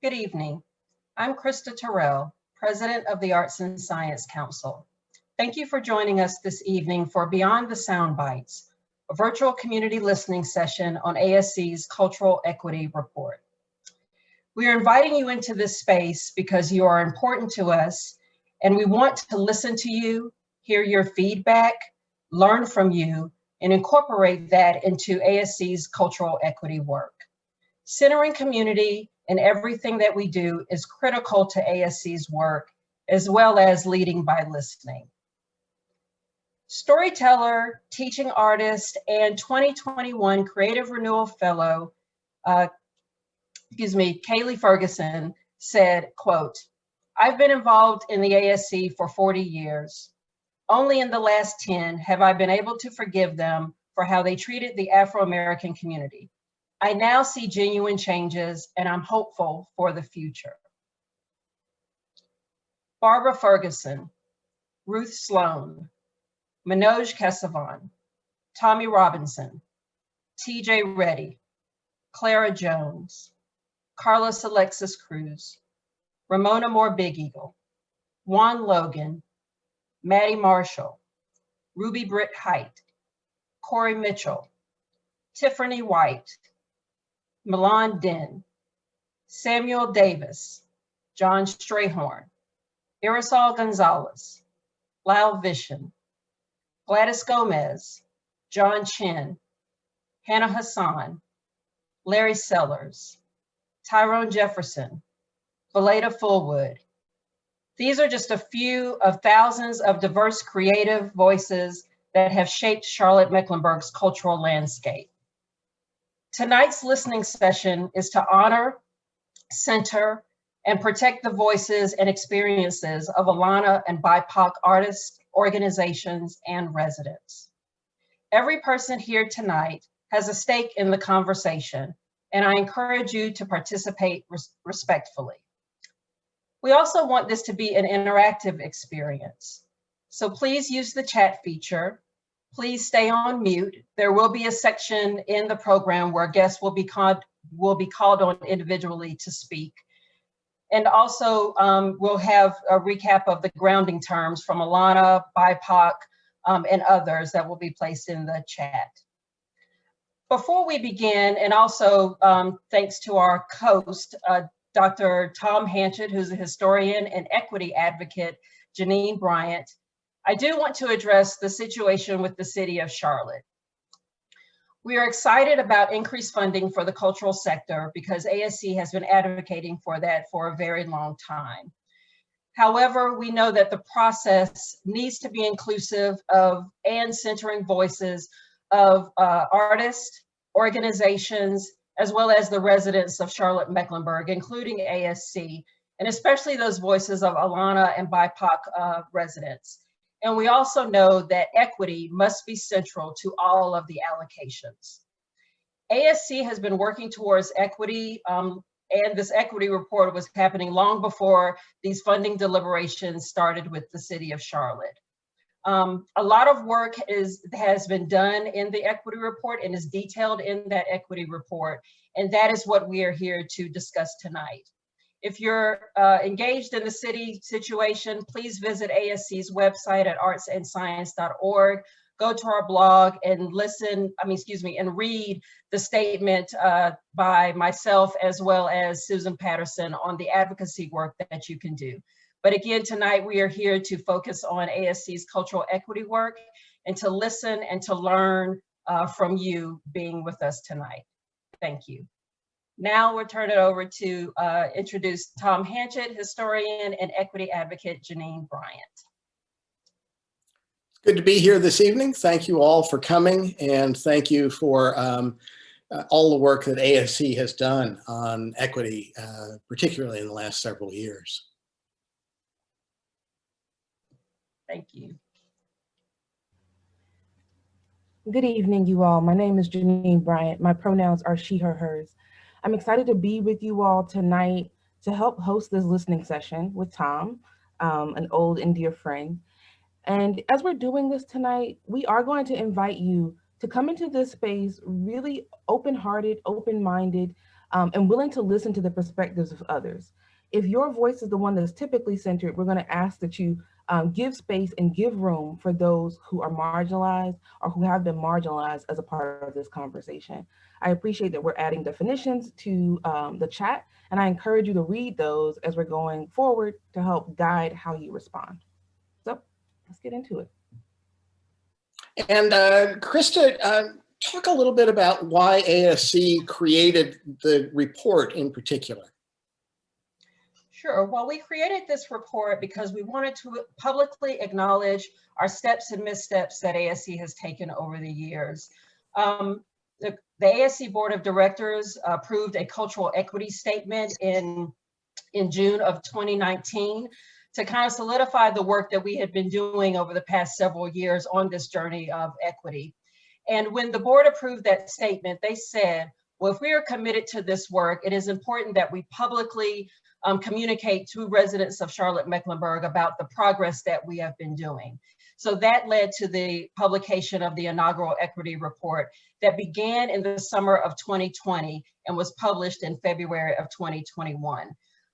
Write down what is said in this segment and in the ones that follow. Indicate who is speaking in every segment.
Speaker 1: Good evening. I'm Krista Terrell, President of the Arts and Science Council. Thank you for joining us this evening for Beyond the Soundbites, a virtual community listening session on ASC's Cultural Equity Report. We are inviting you into this space because you are important to us, and we want to listen to you, hear your feedback, learn from you, and incorporate that into ASC's cultural equity work. Centering community in everything that we do is critical to ASC's work, as well as leading by listening. Storyteller, teaching artist, and 2021 Creative Renewal Fellow, Kaylee Ferguson said, quote, "I've been involved in the ASC for 40 years. Only in the last 10 have I been able to forgive them for how they treated the Afro-American community. I now see genuine changes, and I'm hopeful for the future." Barbara Ferguson, Ruth Sloan, Manoj Kesavan, Tommy Robinson, TJ Reddy, Clara Jones, Carlos Alexis Cruz, Ramona Moore Big Eagle, Juan Logan, Maddie Marshall, Ruby Britt Height, Corey Mitchell, Tiffany White, Milan Den, Samuel Davis, John Strayhorn, Irisol Gonzalez, Lal Vishen, Gladys Gomez, John Chin, Hannah Hassan, Larry Sellers, Tyrone Jefferson, Valeda Fullwood. These are just a few of thousands of diverse creative voices that have shaped Charlotte-Mecklenburg's cultural landscape. Tonight's listening session is to honor, center, and protect the voices and experiences of Alana and BIPOC artists, organizations, and residents. Every person here tonight has a stake in the conversation, and I encourage you to participate respectfully. We also want this to be an interactive experience. So please use the chat feature. Please stay on mute. There will be a section in the program where guests will be called on individually to speak. And also we'll have a recap of the grounding terms from Alana, BIPOC, and others that will be placed in the chat. Before we begin, and also thanks to our host, Dr. Tom Hanchett, who's a historian and equity advocate, Janeen Bryant, I do want to address the situation with the city of Charlotte. We are excited about increased funding for the cultural sector because ASC has been advocating for that for a very long time. However, we know that the process needs to be inclusive of and centering voices of artists, organizations, as well as the residents of Charlotte-Mecklenburg, including ASC, and especially those voices of Alana and BIPOC residents. And we also know that equity must be central to all of the allocations. ASC has been working towards equity, and this equity report was happening long before these funding deliberations started with the city of Charlotte. A lot of work has been done in the equity report and is detailed in that equity report, and that is what we are here to discuss tonight. If you're engaged in the city situation, please visit ASC's website at artsandscience.org. Go to our blog and and read the statement by myself as well as Susan Patterson on the advocacy work that you can do. But again, tonight we are here to focus on ASC's cultural equity work and to listen and to learn from you being with us tonight. Thank you. Now we'll turn it over to introduce Tom Hanchett, historian and equity advocate Janeen Bryant.
Speaker 2: Good to be here this evening. Thank you all for coming, and thank you for all the work that ASC has done on equity, particularly in the last several years.
Speaker 1: Thank you.
Speaker 3: Good evening, you all. My name is Janeen Bryant. My pronouns are she, her, hers. I'm excited to be with you all tonight to help host this listening session with Tom, an old and dear friend. And as we're doing this tonight, we are going to invite you to come into this space really open-hearted, open-minded, and willing to listen to the perspectives of others. If your voice is the one that is typically centered, we're going to ask that you give space and give room for those who are marginalized or who have been marginalized as a part of this conversation. I appreciate that we're adding definitions to the chat, and I encourage you to read those as we're going forward to help guide how you respond. So let's get into it.
Speaker 2: And Krista, talk a little bit about why ASC created the report in particular.
Speaker 1: Sure. Well, we created this report because we wanted to publicly acknowledge our steps and missteps that ASC has taken over the years. The ASC Board of Directors approved a cultural equity statement in June of 2019 to kind of solidify the work that we had been doing over the past several years on this journey of equity. And when the board approved that statement, they said, well, if we are committed to this work, it is important that we publicly communicate to residents of Charlotte-Mecklenburg about the progress that we have been doing. So that led to the publication of the Inaugural Equity Report that began in the summer of 2020 and was published in February of 2021.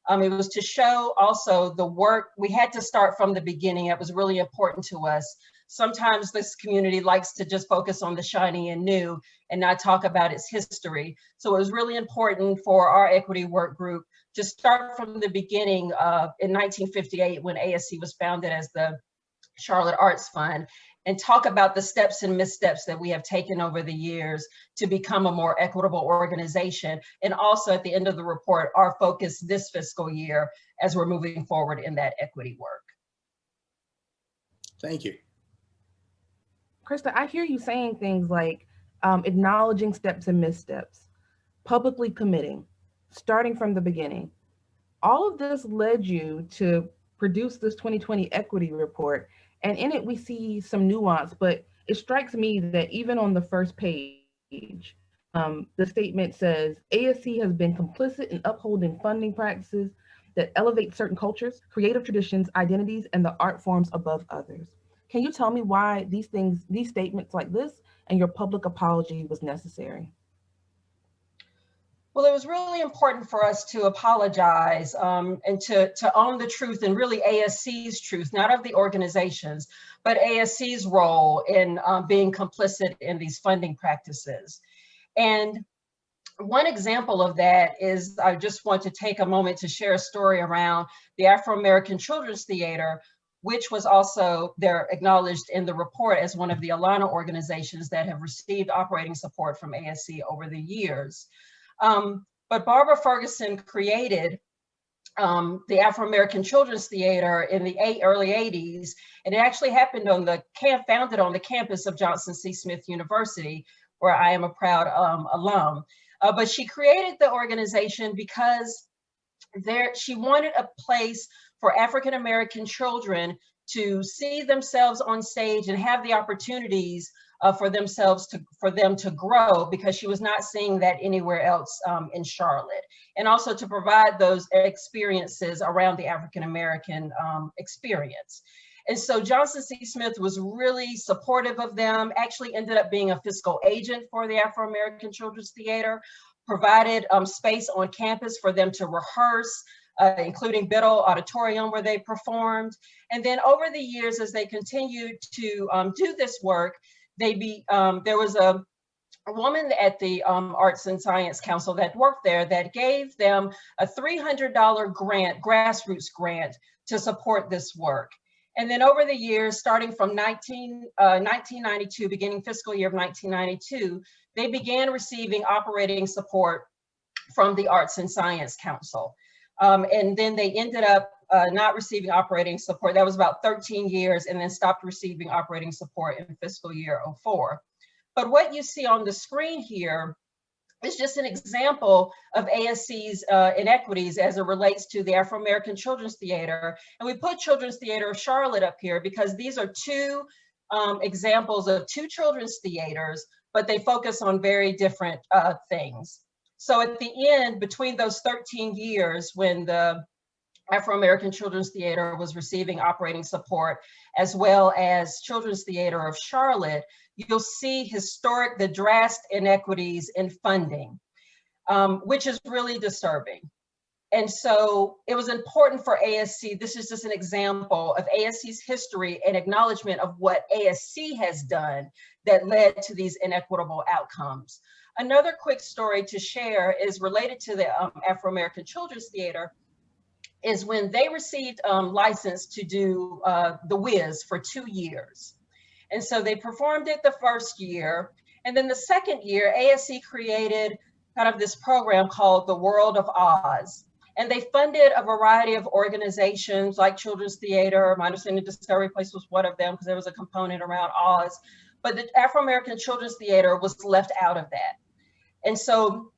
Speaker 1: It was to show also the work. We had to start from the beginning. It was really important to us. Sometimes this community likes to just focus on the shiny and new and not talk about its history. So it was really important for our equity work group to start from the beginning in 1958 when ASC was founded as the Charlotte Arts Fund, and talk about the steps and missteps that we have taken over the years to become a more equitable organization. And also at the end of the report, our focus this fiscal year as we're moving forward in that equity work.
Speaker 2: Thank you.
Speaker 3: Krista, I hear you saying things like acknowledging steps and missteps, publicly committing, starting from the beginning. All of this led you to produce this 2020 equity report. And in it, we see some nuance, but it strikes me that even on the first page, the statement says, ASC has been complicit in upholding funding practices that elevate certain cultures, creative traditions, identities, and the art forms above others. Can you tell me why these statements like this and your public apology was necessary?
Speaker 1: Well, it was really important for us to apologize and to own the truth, and really ASC's truth, not of the organizations, but ASC's role in being complicit in these funding practices. And one example of that is, I just want to take a moment to share a story around the Afro-American Children's Theater, which was also there acknowledged in the report as one of the Alana organizations that have received operating support from ASC over the years. But Barbara Ferguson created the Afro-American Children's Theater in the early 80s, and it actually happened on the founded on the campus of Johnson C. Smith University, where I am a proud alum. But she created the organization because she wanted a place for African-American children to see themselves on stage and have the opportunities for them to grow, because she was not seeing that anywhere else in Charlotte, and also to provide those experiences around the African-American experience. And so Johnson C. Smith was really supportive of them, actually ended up being a fiscal agent for the Afro-American Children's Theater, provided space on campus for them to rehearse, including Biddle Auditorium where they performed. And then over the years, as they continued to do this work, there was a woman at the Arts and Science Council that worked there that gave them a $300 grant, grassroots grant, to support this work. And then over the years, starting from 1992, beginning fiscal year of 1992, they began receiving operating support from the Arts and Science Council. And then they ended up not receiving operating support. That was about 13 years, and then stopped receiving operating support in fiscal year 04. But what you see on the screen here is just an example of ASC's inequities as it relates to the Afro-American Children's Theater. And we put Children's Theater of Charlotte up here because these are two examples of two children's theaters, but they focus on very different things. So at the end, between those 13 years when the Afro-American Children's Theater was receiving operating support, as well as Children's Theater of Charlotte, you'll see the drastic inequities in funding. which is really disturbing. And so it was important for ASC, this is just an example of ASC's history and acknowledgement of what ASC has done that led to these inequitable outcomes. Another quick story to share is related to the Afro-American Children's Theater, is when they received license to do The Wiz for 2 years. And so they performed it the first year. And then the second year, ASC created kind of this program called The World of Oz. And they funded a variety of organizations like Children's Theater. My understanding Discovery Place was one of them because there was a component around Oz. But the Afro-American Children's Theater was left out of that. And so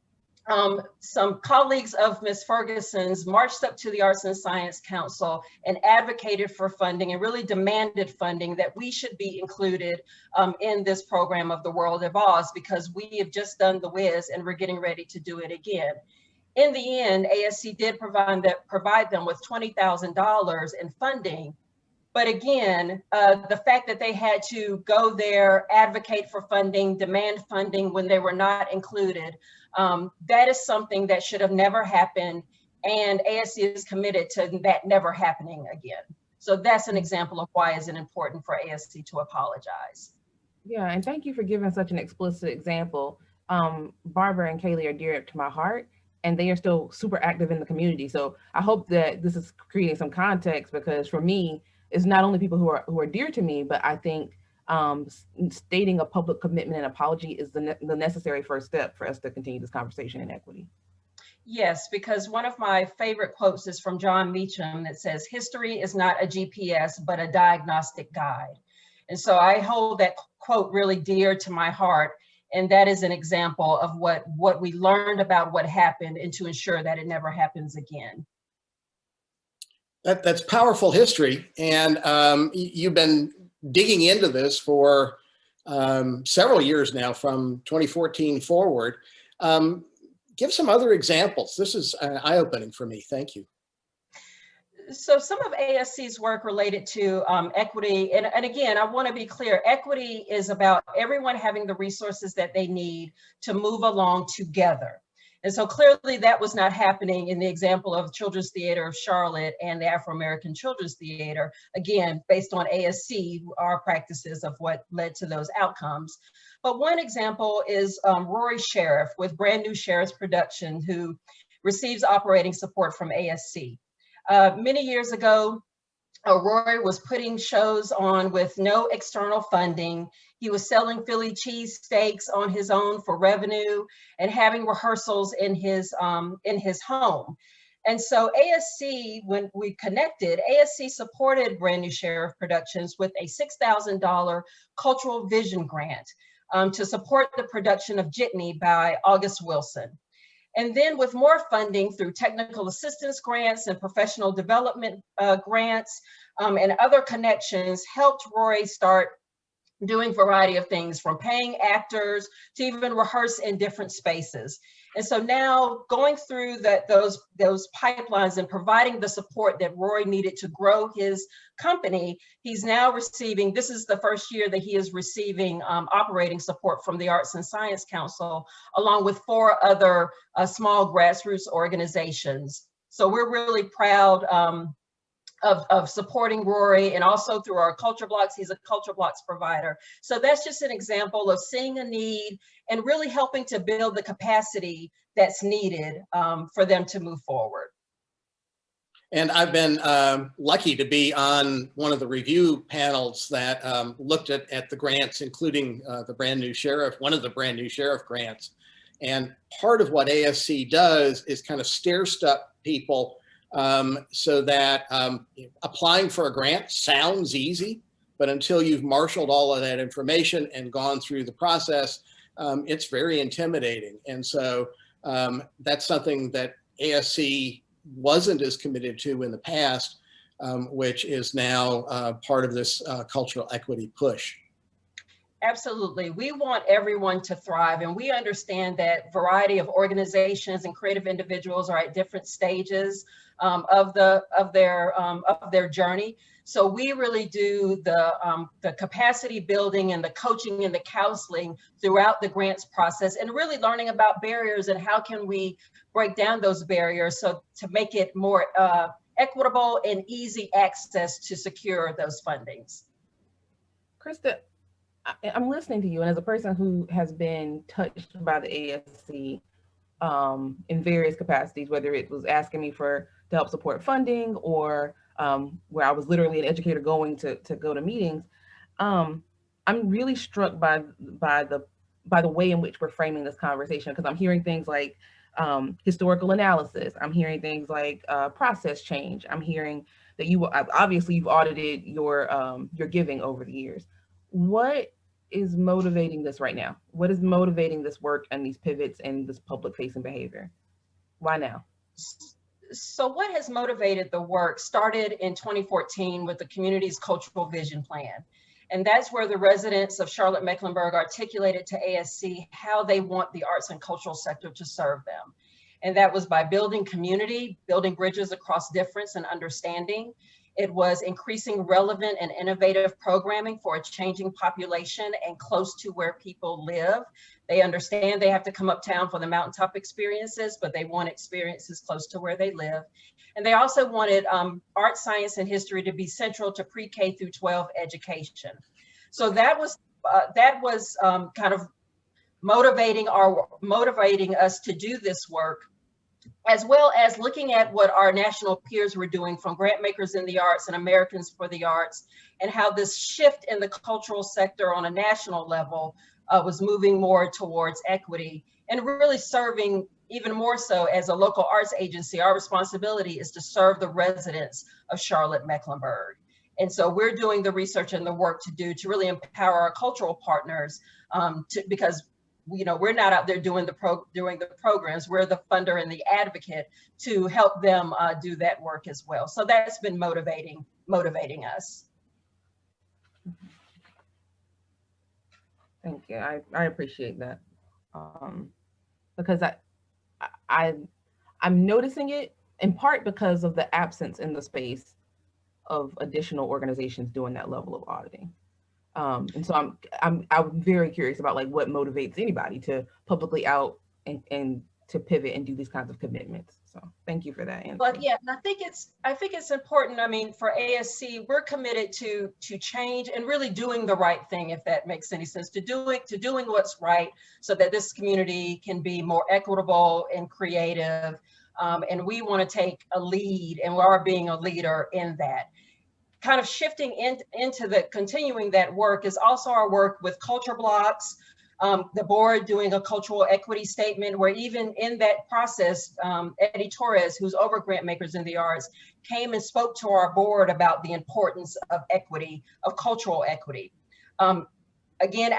Speaker 1: some colleagues of Ms. Ferguson's marched up to the Arts and Science Council and advocated for funding and really demanded funding that we should be included in this program of The World of Oz, because we have just done The Wiz and we're getting ready to do it again. In the end, ASC did provide them with $20,000 in funding. But again, the fact that they had to go there, advocate for funding, demand funding when they were not included, that is something that should have never happened. And ASC is committed to that never happening again. So that's an example of why it's important for ASC to apologize.
Speaker 3: Yeah, and thank you for giving such an explicit example. Barbara and Kaylee are dear to my heart, and they are still super active in the community. So I hope that this is creating some context, because for me, it's not only people who are dear to me, but I think stating a public commitment and apology is the necessary first step for us to continue this conversation in equity.
Speaker 1: Yes, because one of my favorite quotes is from John Meacham that says, "History is not a GPS, but a diagnostic guide." And so I hold that quote really dear to my heart. And that is an example of what we learned about what happened and to ensure that it never happens again.
Speaker 2: That's powerful history. And you've been digging into this for several years now, from 2014 forward. Give some other examples. This is eye-opening for me. Thank you.
Speaker 1: So some of ASC's work related to equity, and again, I want to be clear, equity is about everyone having the resources that they need to move along together. And so clearly that was not happening in the example of Children's Theater of Charlotte and the Afro-American Children's Theater, again, based on ASC, our practices of what led to those outcomes. But one example is Rory Sheriff with Brand New Sheriff's Production, who receives operating support from ASC. Many years ago, Rory was putting shows on with no external funding. He was selling Philly cheesesteaks on his own for revenue and having rehearsals in his home. And so ASC, when we connected, ASC supported Brand New Sheriff Productions with a $6,000 Cultural Vision Grant to support the production of Jitney by August Wilson. And then with more funding through technical assistance grants and professional development grants and other connections, helped Rory start doing a variety of things, from paying actors to even rehearse in different spaces. And so now going through those pipelines and providing the support that Rory needed to grow his company, he's now receiving, this is the first year that he is receiving operating support from the Arts and Science Council, along with 4 other small grassroots organizations. So we're really proud of supporting Rory, and also through our Culture Blocks. He's a Culture Blocks provider. So that's just an example of seeing a need and really helping to build the capacity that's needed for them to move forward.
Speaker 2: And I've been lucky to be on one of the review panels that looked at the grants, including the Brand New Sheriff, one of the Brand New Sheriff grants. And part of what ASC does is kind of stair-step people so that applying for a grant sounds easy, but until you've marshaled all of that information and gone through the process, it's very intimidating. And so that's something that ASC wasn't as committed to in the past, which is now part of this cultural equity push.
Speaker 1: Absolutely. We want everyone to thrive, and we understand that variety of organizations and creative individuals are at different stages of their journey. So we really do the capacity building and the coaching and the counseling throughout the grants process, and really learning about barriers and how can we break down those barriers so to make it more equitable and easy access to secure those fundings.
Speaker 3: Krista, I'm listening to you, and as a person who has been touched by the ASC in various capacities, whether it was asking me to help support funding or where I was literally an educator going to go to meetings, I'm really struck by the way in which we're framing this conversation, because I'm hearing things like historical analysis. I'm hearing things like process change. I'm hearing that you've audited your giving over the years. What is motivating this right now? What is motivating this work and these pivots and this public facing behavior? Why now?
Speaker 1: So what has motivated the work started in 2014 with the community's cultural vision plan. And that's where the residents of Charlotte-Mecklenburg articulated to ASC how they want the arts and cultural sector to serve them. And that was by building community, building bridges across difference and understanding. It was increasing relevant and innovative programming for a changing population and close to where people live. They understand they have to come uptown for the mountaintop experiences, but they want experiences close to where they live. And they also wanted art, science, and history to be central to pre-K through 12 education. So that was kind of motivating us to do this work, as well as looking at what our national peers were doing, from grant makers in the arts and Americans for the Arts, and how this shift in the cultural sector on a national level was moving more towards equity and really serving, even more so as a local arts agency. Our responsibility is to serve the residents of Charlotte-Mecklenburg. And so we're doing the research and the work to really empower our cultural partners because we're not out there doing the programs. We're the funder and the advocate to help them do that work as well. So that's been motivating us.
Speaker 3: Thank you. I appreciate that because I'm noticing it in part because of the absence in the space of additional organizations doing that level of auditing. And so I'm very curious about like what motivates anybody to publicly out and to pivot and do these kinds of commitments. So thank you for that answer.
Speaker 1: But yeah, I think it's important. I mean, for ASC, we're committed to change and really doing the right thing, if that makes any sense, to doing what's right so that this community can be more equitable and creative. And we want to take a lead, and we are being a leader in that. Kind of shifting into continuing that work is also our work with culture blocks, the board doing a cultural equity statement, where even in that process, Eddie Torres, who's over grant makers in the arts, came and spoke to our board about the importance of equity, of cultural equity. Again,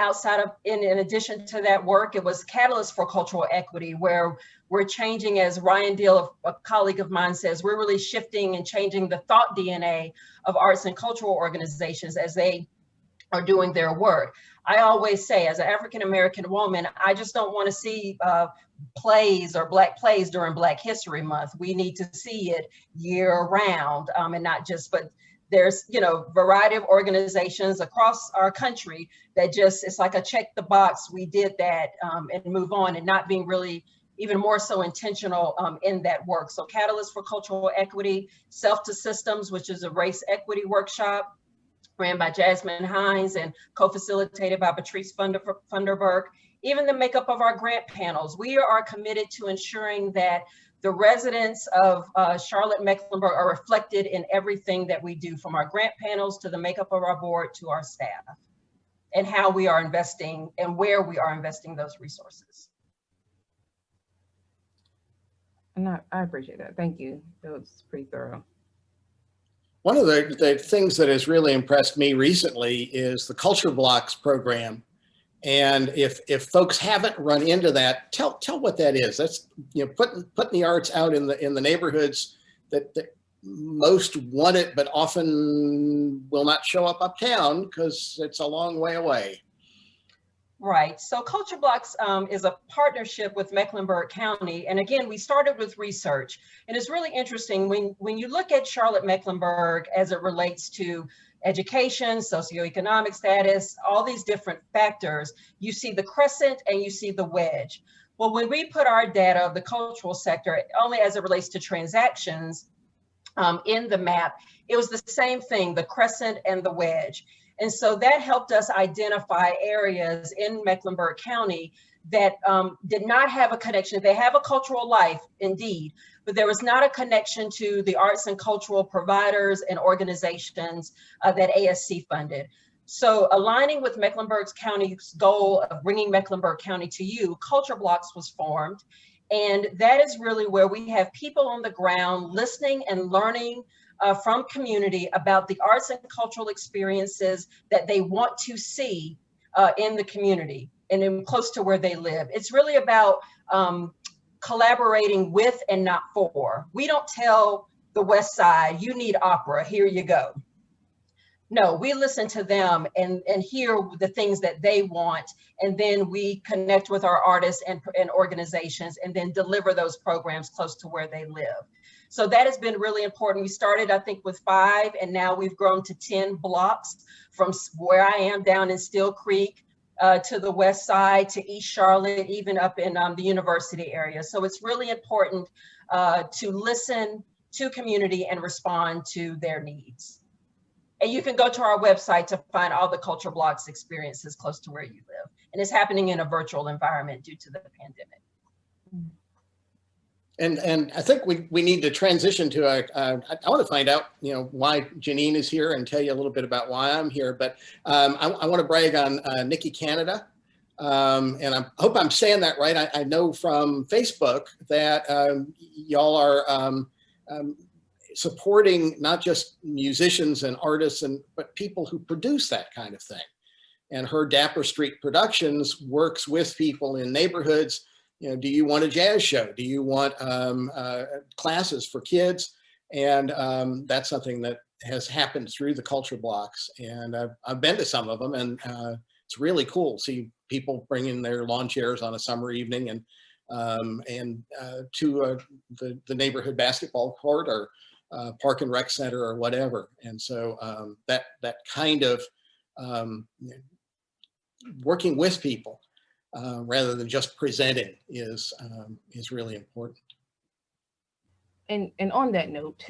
Speaker 1: in addition to that work, it was Catalyst for Cultural Equity, where we're changing, as Ryan Deal, a colleague of mine, says, we're really shifting and changing the thought DNA of arts and cultural organizations as they are doing their work. I always say, as an African-American woman, I just don't want to see plays or Black plays during Black History Month. We need to see it year round, and not just, but there's, variety of organizations across our country that it's like a check the box, we did that, and move on, and not being really even more so intentional in that work. So Catalyst for Cultural Equity, Self to Systems, which is a race equity workshop ran by Jasmine Hines and co-facilitated by Patrice Funderburk. Even the makeup of our grant panels, we are committed to ensuring that the residents of Charlotte-Mecklenburg are reflected in everything that we do, from our grant panels to the makeup of our board to our staff, and how we are investing and where we are investing those resources.
Speaker 3: And I appreciate that. Thank you. That was pretty thorough.
Speaker 2: One of the things that has really impressed me recently is the Culture Blocks program. And if folks haven't run into that, tell what that is. That's putting the arts out in the neighborhoods that most want it, but often will not show up uptown because it's a long way away.
Speaker 1: Right. So Culture Blocks is a partnership with Mecklenburg County. And again, we started with research. And it's really interesting when you look at Charlotte-Mecklenburg as it relates to education, socioeconomic status, all these different factors, you see the crescent and you see the wedge. Well, when we put our data of the cultural sector, only as it relates to transactions in the map, it was the same thing, the crescent and the wedge. And so that helped us identify areas in Mecklenburg County that did not have a connection. They have a cultural life, indeed, but there was not a connection to the arts and cultural providers and organizations that ASC funded. So aligning with Mecklenburg County's goal of bringing Mecklenburg County to you, Culture Blocks was formed. And that is really where we have people on the ground listening and learning from community about the arts and cultural experiences that they want to see in the community and in close to where they live. It's really about collaborating with and not for. We don't tell the West Side, you need opera, here you go. No, we listen to them and hear the things that they want, and then we connect with our artists and organizations and then deliver those programs close to where they live. So that has been really important. We started, I think, with 5, and now we've grown to 10 blocks from where I am down in Steel Creek to the West Side, to East Charlotte, even up in the university area. So it's really important to listen to community and respond to their needs. And you can go to our website to find all the Culture Blocks experiences close to where you live. And it's happening in a virtual environment due to the pandemic.
Speaker 2: And I think we need to transition to I want to find out, why Janeen is here and tell you a little bit about why I'm here. But I want to brag on Nikki Canada. And I hope I'm saying that right. I know from Facebook that y'all are supporting not just musicians and artists, but people who produce that kind of thing. And her Dapper Street Productions works with people in neighborhoods. Do you want a jazz show? Do you want classes for kids? And that's something that has happened through the Culture Blocks. And I've been to some of them, and it's really cool to see people bringing their lawn chairs on a summer evening and to the neighborhood basketball court or park and rec center or whatever. And so that kind of working with people rather than just presenting is really important.
Speaker 3: And on that note,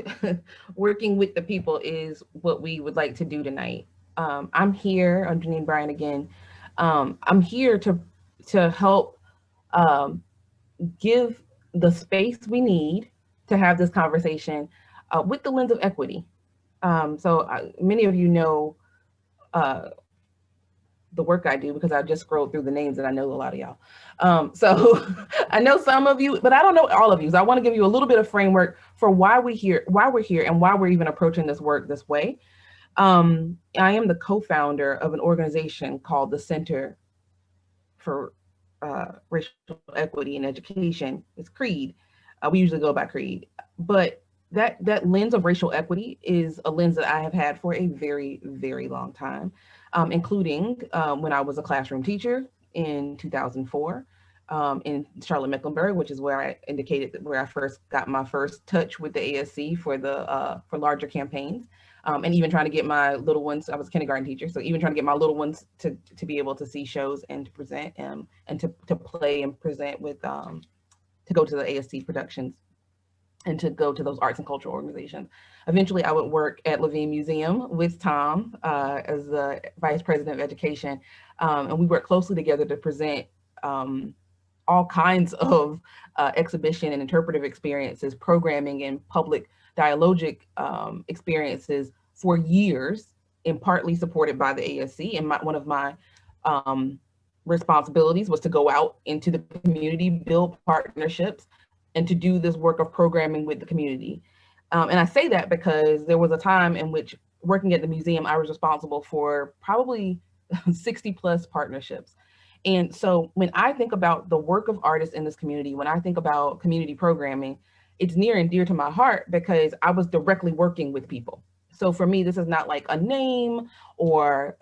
Speaker 3: working with the people is what we would like to do tonight. I'm here, I'm Janeen Bryant again. I'm here to help give the space we need to have this conversation with the lens of equity. So many of you know the work I do because I just scrolled through the names and I know a lot of y'all. So I know some of you, but I don't know all of you. So I want to give you a little bit of framework for why we're here and why we're even approaching this work this way. I am the co-founder of an organization called the Center for Racial Equity in Education. It's CREED. We usually go by CREED, but that lens of racial equity is a lens that I have had for a very, very long time, including when I was a classroom teacher in 2004 in Charlotte-Mecklenburg, which is where I indicated that where I first got my first touch with the ASC for larger campaigns, and even trying to get my little ones. I was a kindergarten teacher, so even trying to get my little ones to be able to see shows and to present and to play and present with to go to the ASC productions and to go to those arts and cultural organizations. Eventually, I would work at Levine Museum with Tom as the Vice President of Education. And we worked closely together to present all kinds of exhibition and interpretive experiences, programming and public dialogic experiences for years, and partly supported by the ASC. And one of my responsibilities was to go out into the community, build partnerships, and to do this work of programming with the community. And I say that because there was a time in which working at the museum, I was responsible for probably 60 plus partnerships. And so when I think about the work of artists in this community, when I think about community programming, it's near and dear to my heart because I was directly working with people. So for me, this is not like a name or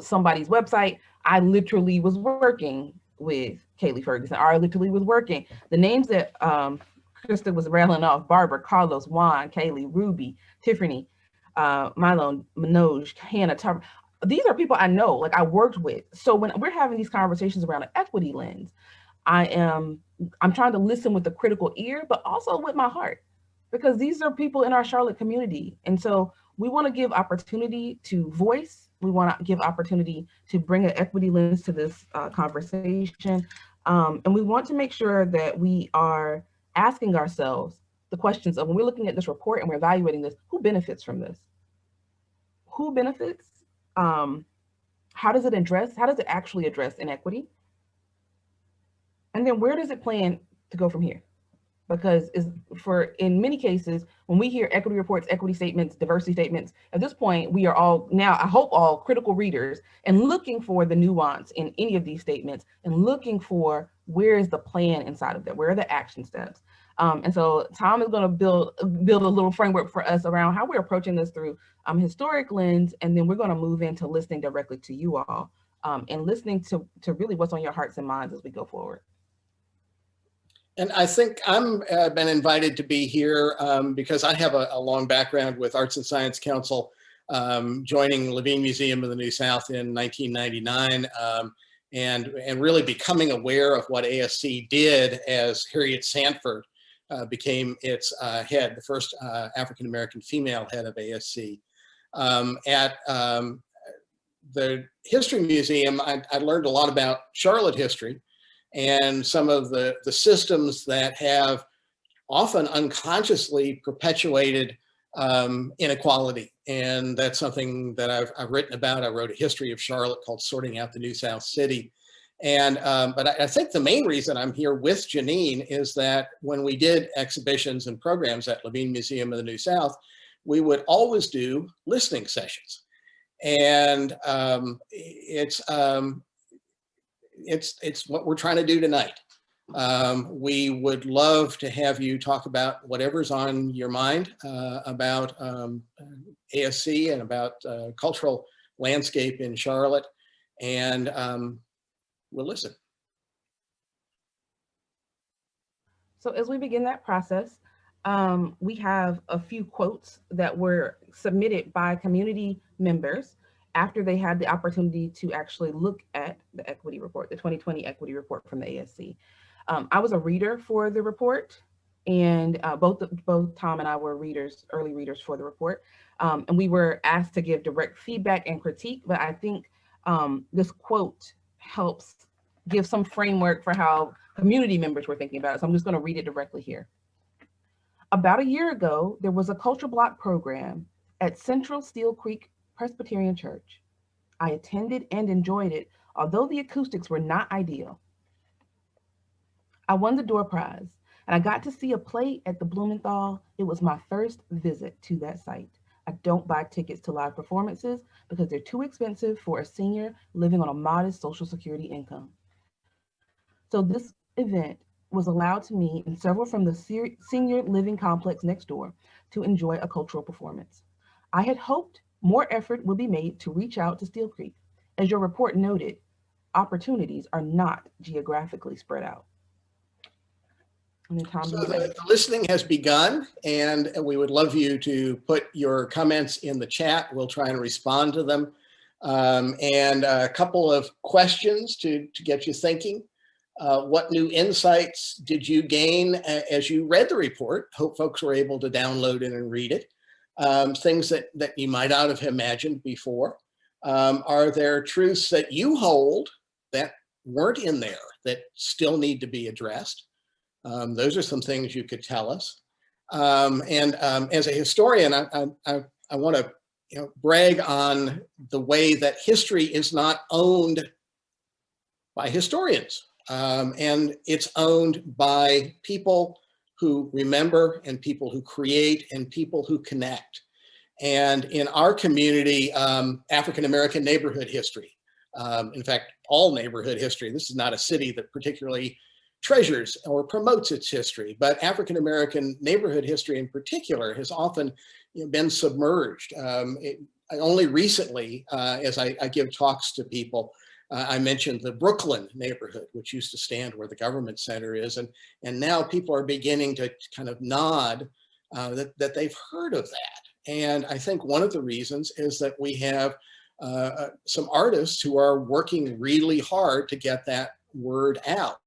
Speaker 3: somebody's website. I literally was working with Kaylee Ferguson. I literally was working. The names that Krista was rattling off: Barbara, Carlos, Juan, Kaylee, Ruby, Tiffany, Milo, Manoj, Hannah, Tar. These are people I know, like I worked with. So when we're having these conversations around an equity lens, I'm trying to listen with a critical ear, but also with my heart, because these are people in our Charlotte community. And so we want to give opportunity to voice. We want to give opportunity to bring an equity lens to this conversation. And we want to make sure that we are asking ourselves the questions of, when we're looking at this report and we're evaluating this, who benefits from this? Who benefits? How does it actually address inequity? And then where does it plan to go from here? Because in many cases, when we hear equity reports, equity statements, diversity statements, at this point, we are all now, I hope, all critical readers and looking for the nuance in any of these statements and looking for where is the plan inside of that, where are the action steps. And so Tom is going to build a little framework for us around how we're approaching this through historic lens, and then we're going to move into listening directly to you all and listening to really what's on your hearts and minds as we go forward.
Speaker 2: And I think I'm been invited to be here because I have a long background with Arts and Science Council, joining Levine Museum of the New South in 1999, and really becoming aware of what ASC did as Harriet Sanford became its head, the first African-American female head of ASC. At the History Museum, I learned a lot about Charlotte history and some of the systems that have often unconsciously perpetuated inequality. And that's something that I've written about. I wrote a history of Charlotte called Sorting Out the New South City. And, but I think the main reason I'm here with Janeen is that when we did exhibitions and programs at Levine Museum of the New South, we would always do listening sessions. And it's what we're trying to do tonight. We would love to have you talk about whatever's on your mind about ASC and about cultural landscape in Charlotte, and we'll listen.
Speaker 3: So as we begin that process, we have a few quotes that were submitted by community members after they had the opportunity to actually look at the equity report, the 2020 equity report from the ASC. I was a reader for the report, and both Tom and I were early readers for the report. And we were asked to give direct feedback and critique, but I think this quote helps give some framework for how community members were thinking about it. So I'm just gonna read it directly here. About a year ago, there was a culture block program at Central Steel Creek Presbyterian Church. I attended and enjoyed it, although the acoustics were not ideal. I won the door prize, and I got to see a play at the Blumenthal. It was my first visit to that site. I don't buy tickets to live performances because they're too expensive for a senior living on a modest Social Security income. So this event was allowed to me and several from the senior living complex next door to enjoy a cultural performance. I had hoped more effort would be made to reach out to Steel Creek. As your report noted, opportunities are not geographically spread out.
Speaker 2: So the listening has begun, and we would love you to put your comments in the chat. We'll try and respond to them. And a couple of questions to get you thinking. What new insights did you gain as you read the report? Hope folks were able to download it and read it. Things that you might not have imagined before. Are there truths that you hold that weren't in there that still need to be addressed? Those are some things you could tell us. As a historian, I want to brag on the way that history is not owned by historians. And it's owned by people who remember and people who create and people who connect. And in our community, African-American neighborhood history, in fact, all neighborhood history, this is not a city that particularly treasures or promotes its history, but African-American neighborhood history in particular has often been submerged. only recently, as I give talks to people, I mentioned the Brooklyn neighborhood, which used to stand where the government center is. And now people are beginning to kind of nod that they've heard of that. And I think one of the reasons is that we have some artists who are working really hard to get that word out.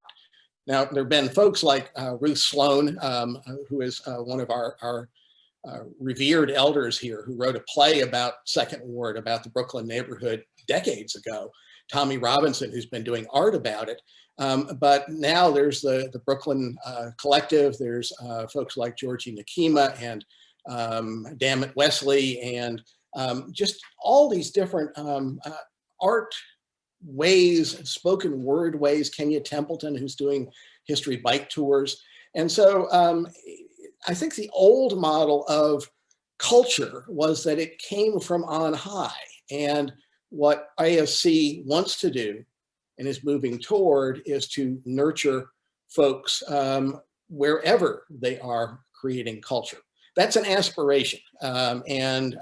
Speaker 2: Now, there have been folks like Ruth Sloan, who is one of our revered elders here, who wrote a play about Second Ward, about the Brooklyn neighborhood decades ago. Tommy Robinson, who's been doing art about it. But now there's the Brooklyn Collective. There's folks like Georgie Nakima and Dammit Wesley, and just all these different art ways, spoken word ways. Kenya Templeton, who's doing history bike tours. And so I think the old model of culture was that it came from on high. And what ASC wants to do and is moving toward is to nurture folks wherever they are creating culture. That's an aspiration. And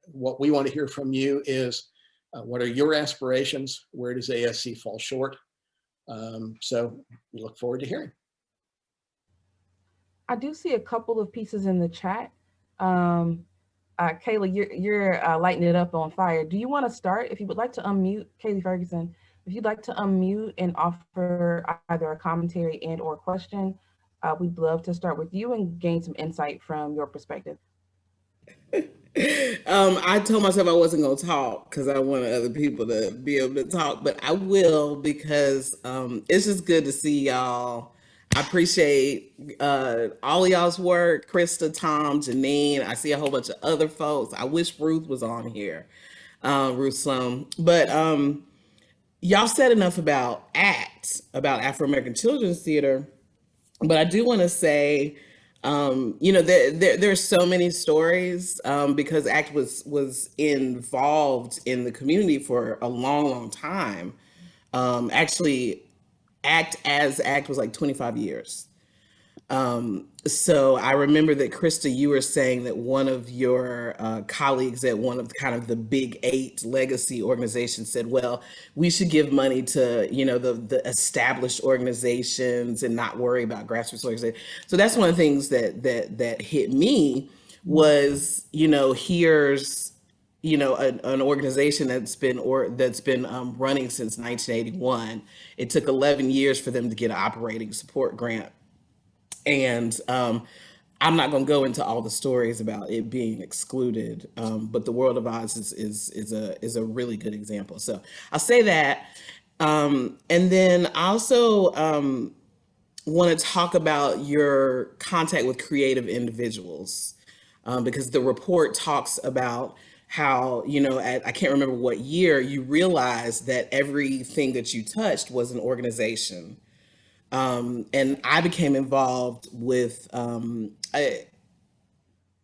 Speaker 2: what we want to hear from you is, what are your aspirations? Where does ASC fall short? So we look forward to hearing.
Speaker 3: I do see a couple of pieces in the chat. Kayla, you're lighting it up on fire. Do you want to start? If you would like to unmute, Kaylee Ferguson, if you'd like to unmute and offer either a commentary and or question, we'd love to start with you and gain some insight from your perspective.
Speaker 4: I told myself I wasn't going to talk because I wanted other people to be able to talk, but I will, because it's just good to see y'all. I appreciate all of y'all's work, Krista, Tom, Janeen. I see a whole bunch of other folks. I wish Ruth was on here, Ruth Sloan. But y'all said enough about ACT, about Afro-American Children's Theater. But I do want to say, there's so many stories because ACT was involved in the community for a long, long time. Actually, ACT was like 25 years. So I remember that, Krista, you were saying that one of your colleagues at one of kind of the big 8 legacy organizations said, well, we should give money to, the established organizations and not worry about grassroots organizations. So that's one of the things that hit me was, here's, an organization that's been running since 1981. It took 11 years for them to get an operating support grant. And I'm not going to go into all the stories about it being excluded, but the World of Oz is a really good example. So I'll say that. And then I also want to talk about your contact with creative individuals, because the report talks about how, I can't remember what year, you realized that everything that you touched was an organization. And I became involved with, I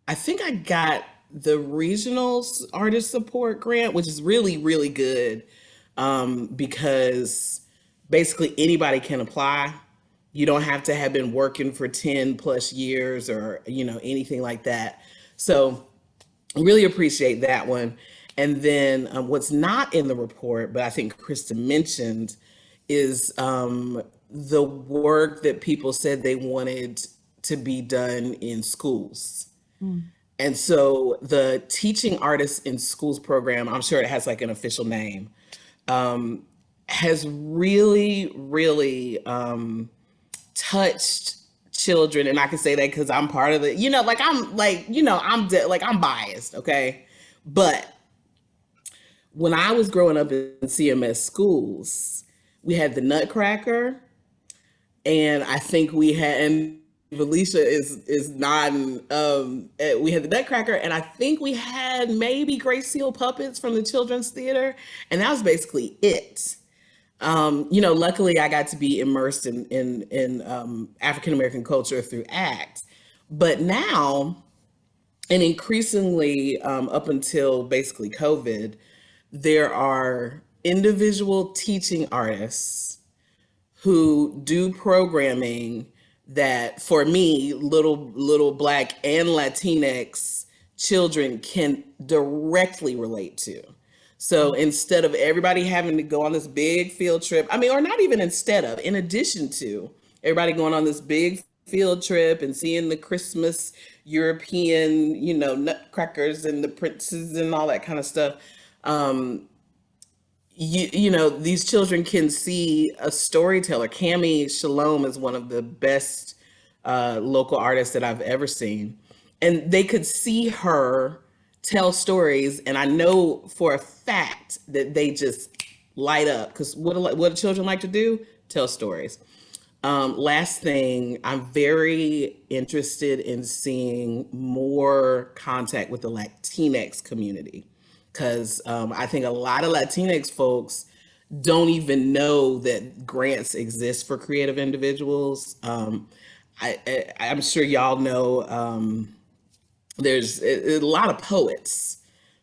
Speaker 4: think I got the regional artist support grant, which is really, really good, because basically anybody can apply. You don't have to have been working for 10 plus years or, anything like that. So I really appreciate that one. And then what's not in the report, but I think Krista mentioned, is the work that people said they wanted to be done in schools. And so the Teaching Artists in Schools program, I'm sure it has like an official name, has really, really touched children. And I can say that because I'm part of it, I'm biased, okay? But when I was growing up in CMS schools, we had the Nutcracker, and I think we had, and Felicia is nodding, we had the Nutcracker, and I think we had maybe Grace Seal puppets from the Children's Theater, and that was basically it. Luckily I got to be immersed in African-American culture through ACT, but now, and increasingly up until basically COVID, there are individual teaching artists who do programming that, for me, little Black and Latinx children can directly relate to. So instead of everybody having to go on this big field trip, I mean, or not even instead of, in addition to everybody going on this big field trip and seeing the Christmas European, you know, nutcrackers and the princes and all that kind of stuff, you know, these children can see a storyteller. Cammie Shalom is one of the best local artists that I've ever seen. And they could see her tell stories. And I know for a fact that they just light up, because what do children like to do? Tell stories. Last thing, I'm very interested in seeing more contact with the Latinx community, because I think a lot of Latinx folks don't even know that grants exist for creative individuals. I'm sure y'all know there's a lot of poets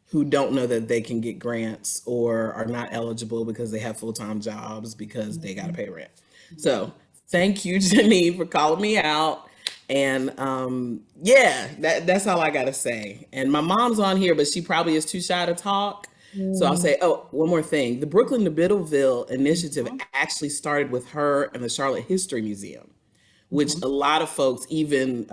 Speaker 4: who don't know that they can get grants or are not eligible because they have full-time jobs because they got to pay rent. So thank you, Janeen, for calling me out. And yeah, that's all I got to say. And my mom's on here, but she probably is too shy to talk. So I'll say, oh, one more thing. The Brooklyn to Biddleville initiative actually started with her and the Charlotte History Museum, which a lot of folks, even,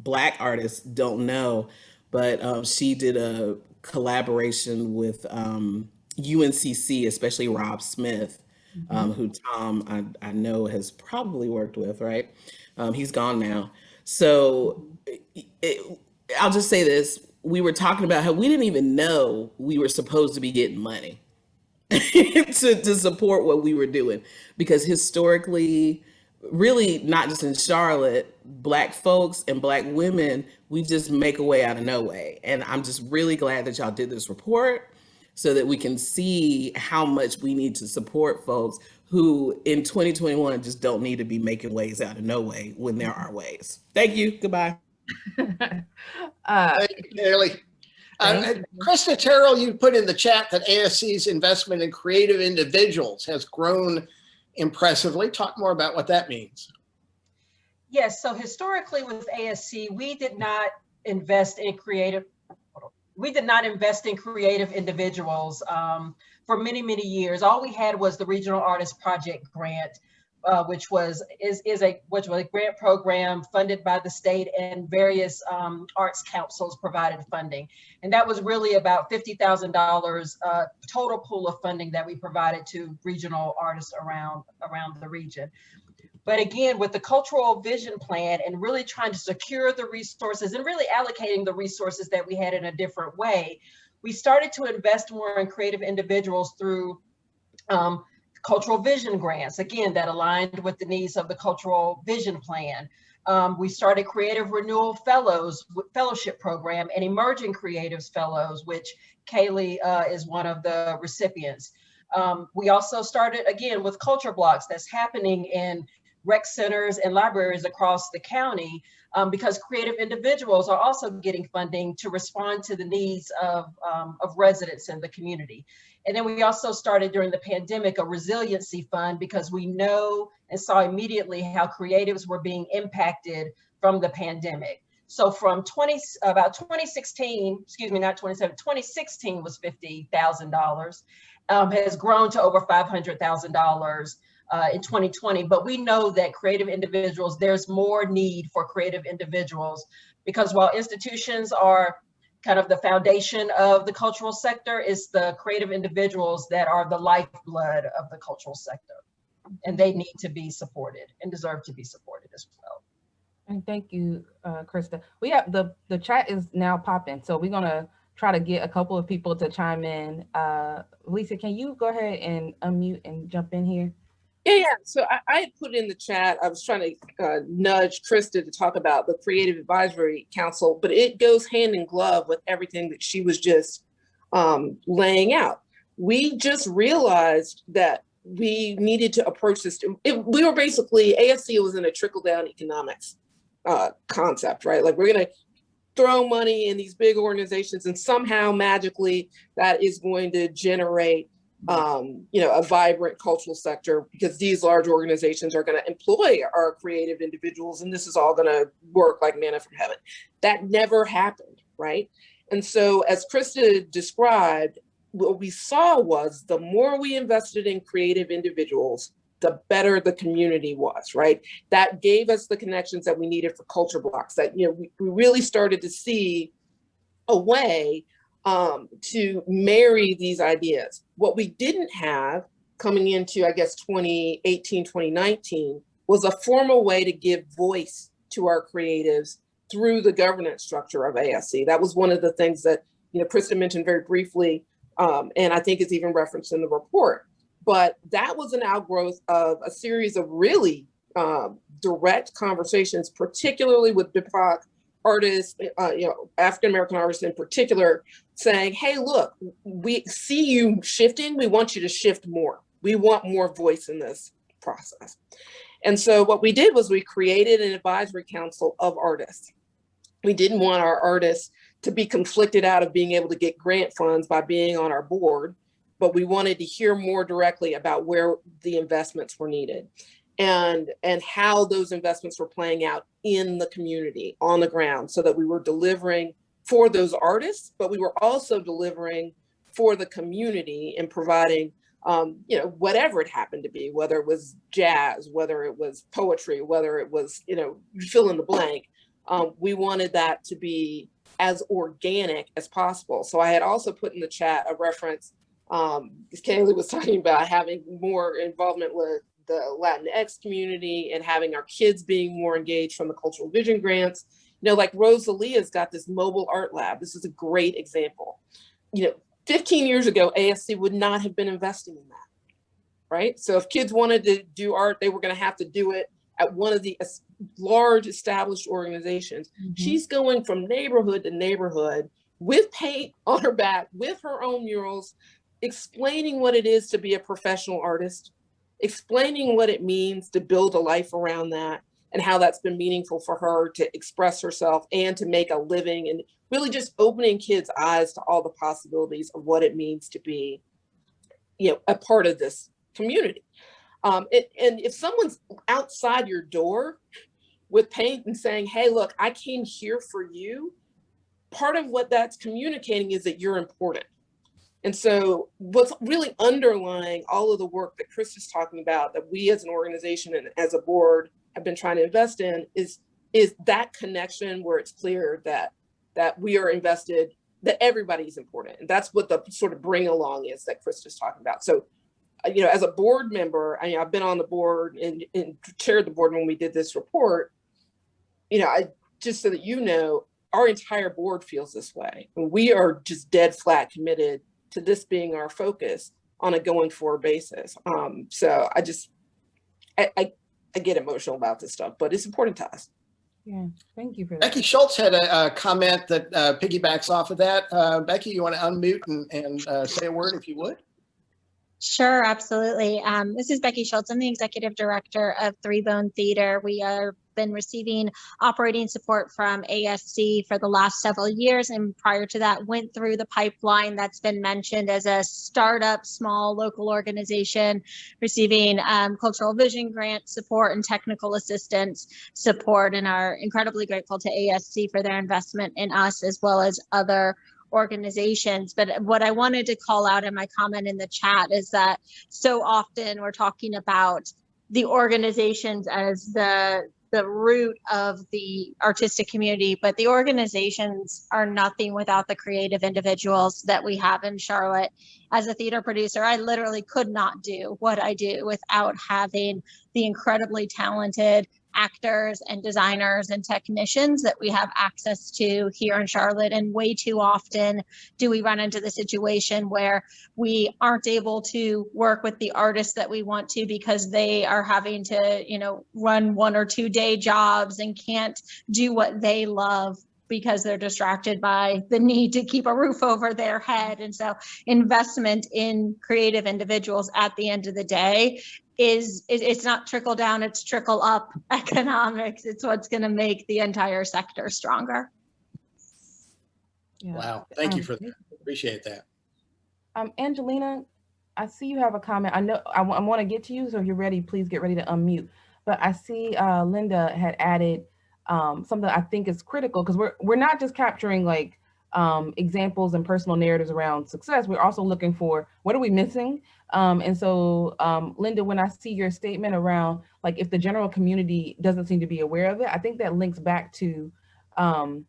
Speaker 4: Black artists don't know. But she did a collaboration with UNCC, especially Rob Smith, who Tom, I know, has probably worked with, right? He's gone now. So I'll just say this. We were talking about how we didn't even know we were supposed to be getting money to support what we were doing, because historically, really not just in Charlotte, Black folks and Black women, we just make a way out of no way. And I'm just really glad that y'all did this report so that we can see how much we need to support folks who in 2021 just don't need to be making ways out of no way when there are ways. Thank you. Goodbye.
Speaker 2: Thank you, Kaylee. Krista Terrell, you put in the chat that ASC's investment in creative individuals has grown impressively. Talk more about what that means.
Speaker 1: Yes, so historically with ASC, we did not invest in creative individuals for many, many years. All we had was the Regional Artist Project Grant, which was a grant program funded by the state, and various arts councils provided funding. And that was really about $50,000 total pool of funding that we provided to regional artists around the region. But again, with the cultural vision plan and really trying to secure the resources and really allocating the resources that we had in a different way, we started to invest more in creative individuals through cultural vision grants, again, that aligned with the needs of the cultural vision plan. We started Creative Renewal Fellowship Program and Emerging Creatives Fellows, which Kaylee is one of the recipients. We also started, again, with culture blocks that's happening in rec centers and libraries across the county, because creative individuals are also getting funding to respond to the needs of residents in the community. And then we also started during the pandemic a resiliency fund, because we know and saw immediately how creatives were being impacted from the pandemic. So from 2016 was $50,000, has grown to over $500,000 in 2020. But we know that creative individuals, there's more need for creative individuals, because while institutions are kind of the foundation of the cultural sector, it's the creative individuals that are the lifeblood of the cultural sector. And they need to be supported and deserve to be supported as well.
Speaker 3: And thank you, Krista. We have the chat is now popping, so we're gonna try to get a couple of people to chime in. Lisa, can you go ahead and unmute and jump in here?
Speaker 5: Yeah. So I had put in the chat, I was trying to nudge Krista to talk about the Creative Advisory Council, but it goes hand in glove with everything that she was just laying out. We just realized that we needed to approach this. We were basically, ASC was in a trickle-down economics concept, right? Like, we're going to throw money in these big organizations and somehow magically that is going to generate a vibrant cultural sector, because these large organizations are going to employ our creative individuals, and this is all going to work like manna from heaven. That never happened, right? And so, as Krista described, what we saw was the more we invested in creative individuals, the better the community was, right? That gave us the connections that we needed for culture blocks, that, we really started to see a way to marry these ideas. What we didn't have coming into, I guess, 2018, 2019, was a formal way to give voice to our creatives through the governance structure of ASC. That was one of the things that, Krista mentioned very briefly, and I think is even referenced in the report. But that was an outgrowth of a series of really direct conversations, particularly with BIPOC artists, African-American artists in particular, saying, hey, look, we see you shifting. We want you to shift more. We want more voice in this process. And so what we did was we created an advisory council of artists. We didn't want our artists to be conflicted out of being able to get grant funds by being on our board, but we wanted to hear more directly about where the investments were needed and how those investments were playing out in the community, on the ground, so that we were delivering for those artists, but we were also delivering for the community and providing, whatever it happened to be, whether it was jazz, whether it was poetry, whether it was, fill in the blank. We wanted that to be as organic as possible. So I had also put in the chat a reference, because Kaylee was talking about having more involvement with the Latinx community and having our kids being more engaged from the Cultural Vision grants. Like Rosalia's got this mobile art lab. This is a great example. 15 years ago, ASC would not have been investing in that, right? So if kids wanted to do art, they were going to have to do it at one of the large established organizations. Mm-hmm. She's going from neighborhood to neighborhood with paint on her back, with her own murals, explaining what it is to be a professional artist, explaining what it means to build a life around that, and how that's been meaningful for her to express herself and to make a living, and really just opening kids' eyes to all the possibilities of what it means to be, a part of this community. And if someone's outside your door with paint and saying, hey, look, I came here for you, part of what that's communicating is that you're important. And so what's really underlying all of the work that Chris is talking about, that we as an organization and as a board have been trying to invest in, is that connection where it's clear that we are invested, that everybody's important. And that's what the sort of bring along is that Chris is talking about. So, as a board member, I've been on the board and chaired the board when we did this report. I just so that our entire board feels this way. And we are just dead flat committed to this being our focus on a going forward basis. So I get emotional about this stuff, but it's important to us.
Speaker 3: Yeah, thank you for that.
Speaker 2: Becky Schultz had a comment that piggybacks off of that. Becky, you want to unmute and say a word if you would?
Speaker 6: Sure, absolutely. This is Becky Sheldon. I'm the executive director of Three Bone Theater. We have been receiving operating support from ASC for the last several years, and prior to that went through the pipeline that's been mentioned as a startup, small local organization receiving cultural vision grant support and technical assistance support, and are incredibly grateful to ASC for their investment in us as well as other organizations. But what I wanted to call out in my comment in the chat is that so often we're talking about the organizations as the root of the artistic community, but the organizations are nothing without the creative individuals that we have in Charlotte. As a theater producer, I literally could not do what I do without having the incredibly talented actors and designers and technicians that we have access to here in Charlotte. And way too often do we run into the situation where we aren't able to work with the artists that we want to because they are having to, run 1 or 2 day jobs and can't do what they love because they're distracted by the need to keep a roof over their head. And so investment in creative individuals at the end of the day it's not trickle down, it's trickle up economics. It's what's going to make the entire sector stronger.
Speaker 3: Yeah.
Speaker 2: Wow. Thank you for that. Appreciate that.
Speaker 3: Angelina, I see you have a comment. I know I want to get to you, so if you're ready, please get ready to unmute. But I see Linda had added something I think is critical, because we're not just capturing like examples and personal narratives around success. We're also looking for what are we missing. And so, Linda, when I see your statement around like if the general community doesn't seem to be aware of it, I think that links back to something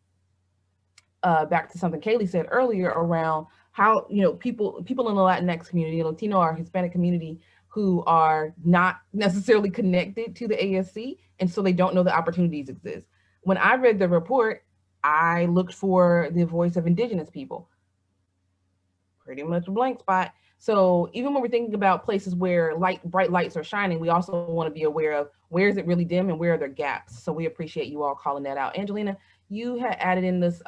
Speaker 3: Kaylee said earlier around how, you know, people in the Latinx community, Latino or Hispanic community who are not necessarily connected to the ASC, and so they don't know the opportunities exist. When I read the report, I looked for the voice of Indigenous people. Pretty much a blank spot. So even when we're thinking about places where bright lights are shining, we also want to be aware of where is it really dim and where are there gaps. So we appreciate you all calling that out. Angelina, you had added in this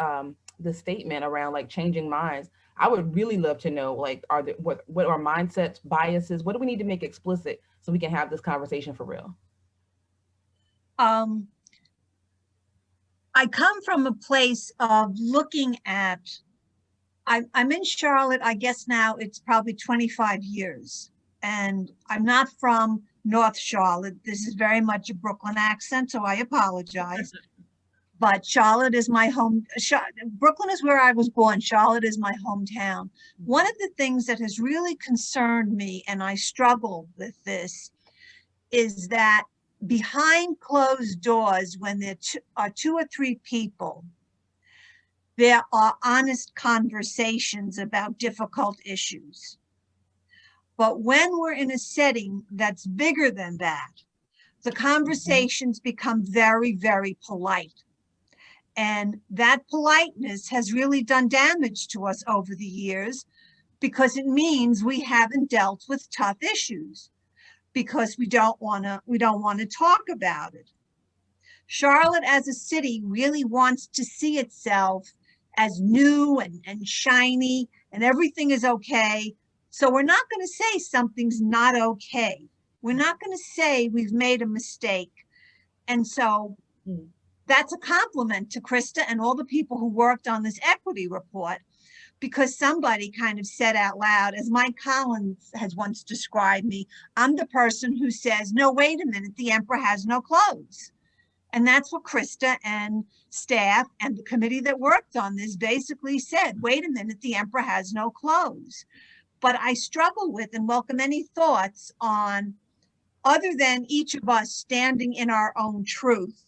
Speaker 3: this statement around like changing minds. I would really love to know, like, what are mindsets, biases? What do we need to make explicit so we can have this conversation for real?
Speaker 7: I come from a place of looking at, I'm in Charlotte, I guess now it's probably 25 years. And I'm not from North Charlotte. This is very much a Brooklyn accent, so I apologize. But Charlotte is my home. Brooklyn is where I was born. Charlotte is my hometown. One of the things that has really concerned me, and I struggle with this, is that behind closed doors, when there are 2 or 3 people, there are honest conversations about difficult issues. But when we're in a setting that's bigger than that, the conversations become very, very polite. And that politeness has really done damage to us over the years, because it means we haven't dealt with tough issues, because we don't want to talk about it. Charlotte as a city really wants to see itself as new and shiny and everything is okay. So we're not going to say something's not okay. We're not going to say we've made a mistake. And so that's a compliment to Krista and all the people who worked on this equity report, because somebody kind of said out loud, as Mike Collins has once described me, I'm the person who says, no, wait a minute, the emperor has no clothes. And that's what Krista and staff and the committee that worked on this basically said, wait a minute, the emperor has no clothes. But I struggle with and welcome any thoughts on, other than each of us standing in our own truth,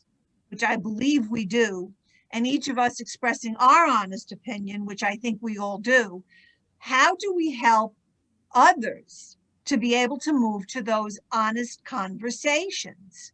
Speaker 7: which I believe we do, and each of us expressing our honest opinion, which I think we all do, how do we help others to be able to move to those honest conversations?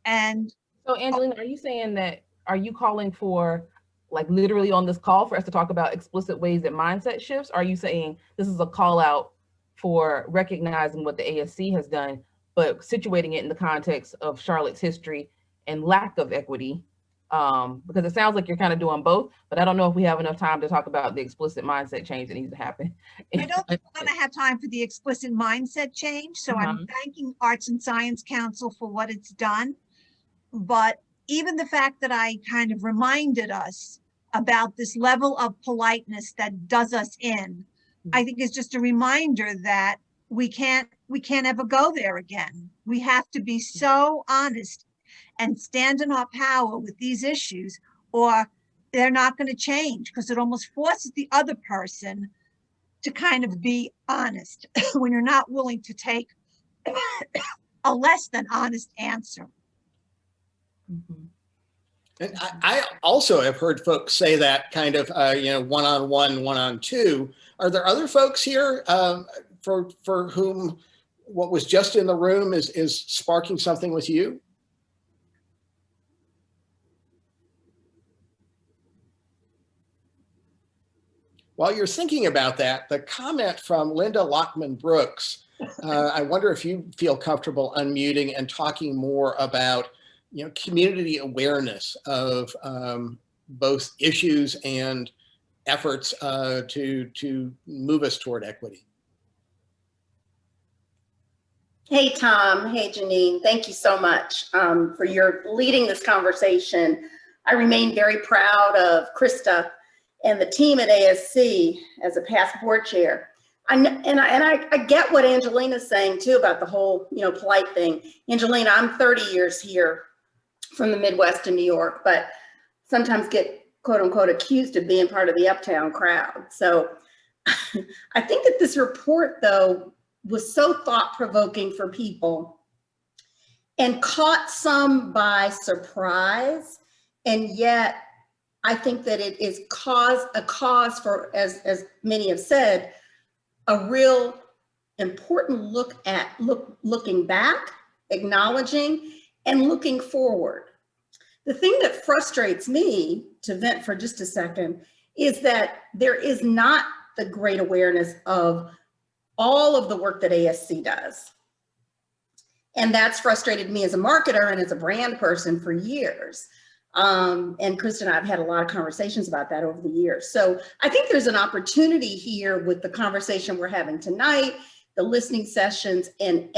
Speaker 7: And
Speaker 3: so, Angelina, are you saying that, are you calling for, like literally on this call for us to talk about explicit ways that mindset shifts? Or are you saying this is a call out for recognizing what the ASC has done, but situating it in the context of Charlotte's history and lack of equity? Because it sounds like you're kind of doing both, but I don't know if we have enough time to talk about the explicit mindset change that needs to happen.
Speaker 7: I don't think we're going to have time for the explicit mindset change. So I'm thanking Arts and Science Council for what it's done. But even the fact that I kind of reminded us about this level of politeness that does us in, I think is just a reminder that we can't ever go there again. We have to be so honest and stand in our power with these issues, or they're not going to change, because it almost forces the other person to kind of be honest when you're not willing to take a less than honest answer.
Speaker 2: And I also have heard folks say that kind of, one-on-one, one-on-two. Are there other folks here for whom what was just in the room is sparking something with you? While you're thinking about that, the comment from Linda Lockman Brooks, I wonder if you feel comfortable unmuting and talking more about, community awareness of both issues and efforts to move us toward equity.
Speaker 8: Hey, Tom. Hey, Janeen. Thank you so much for your leading this conversation. I remain very proud of Krista and the team at ASC as a past board chair. I get what Angelina's saying too about the whole, polite thing. Angelina, I'm 30 years here from the Midwest in New York, but sometimes get quote unquote accused of being part of the uptown crowd. So I think that this report though was so thought-provoking for people and caught some by surprise. And yet I think that it is a cause for, as many have said, a real important looking back, acknowledging, and looking forward. The thing that frustrates me, to vent for just a second, is that there is not the great awareness of all of the work that ASC does. And that's frustrated me as a marketer and as a brand person for years. And Krista and I have had a lot of conversations about that over the years. So I think there's an opportunity here with the conversation we're having tonight, the listening sessions, and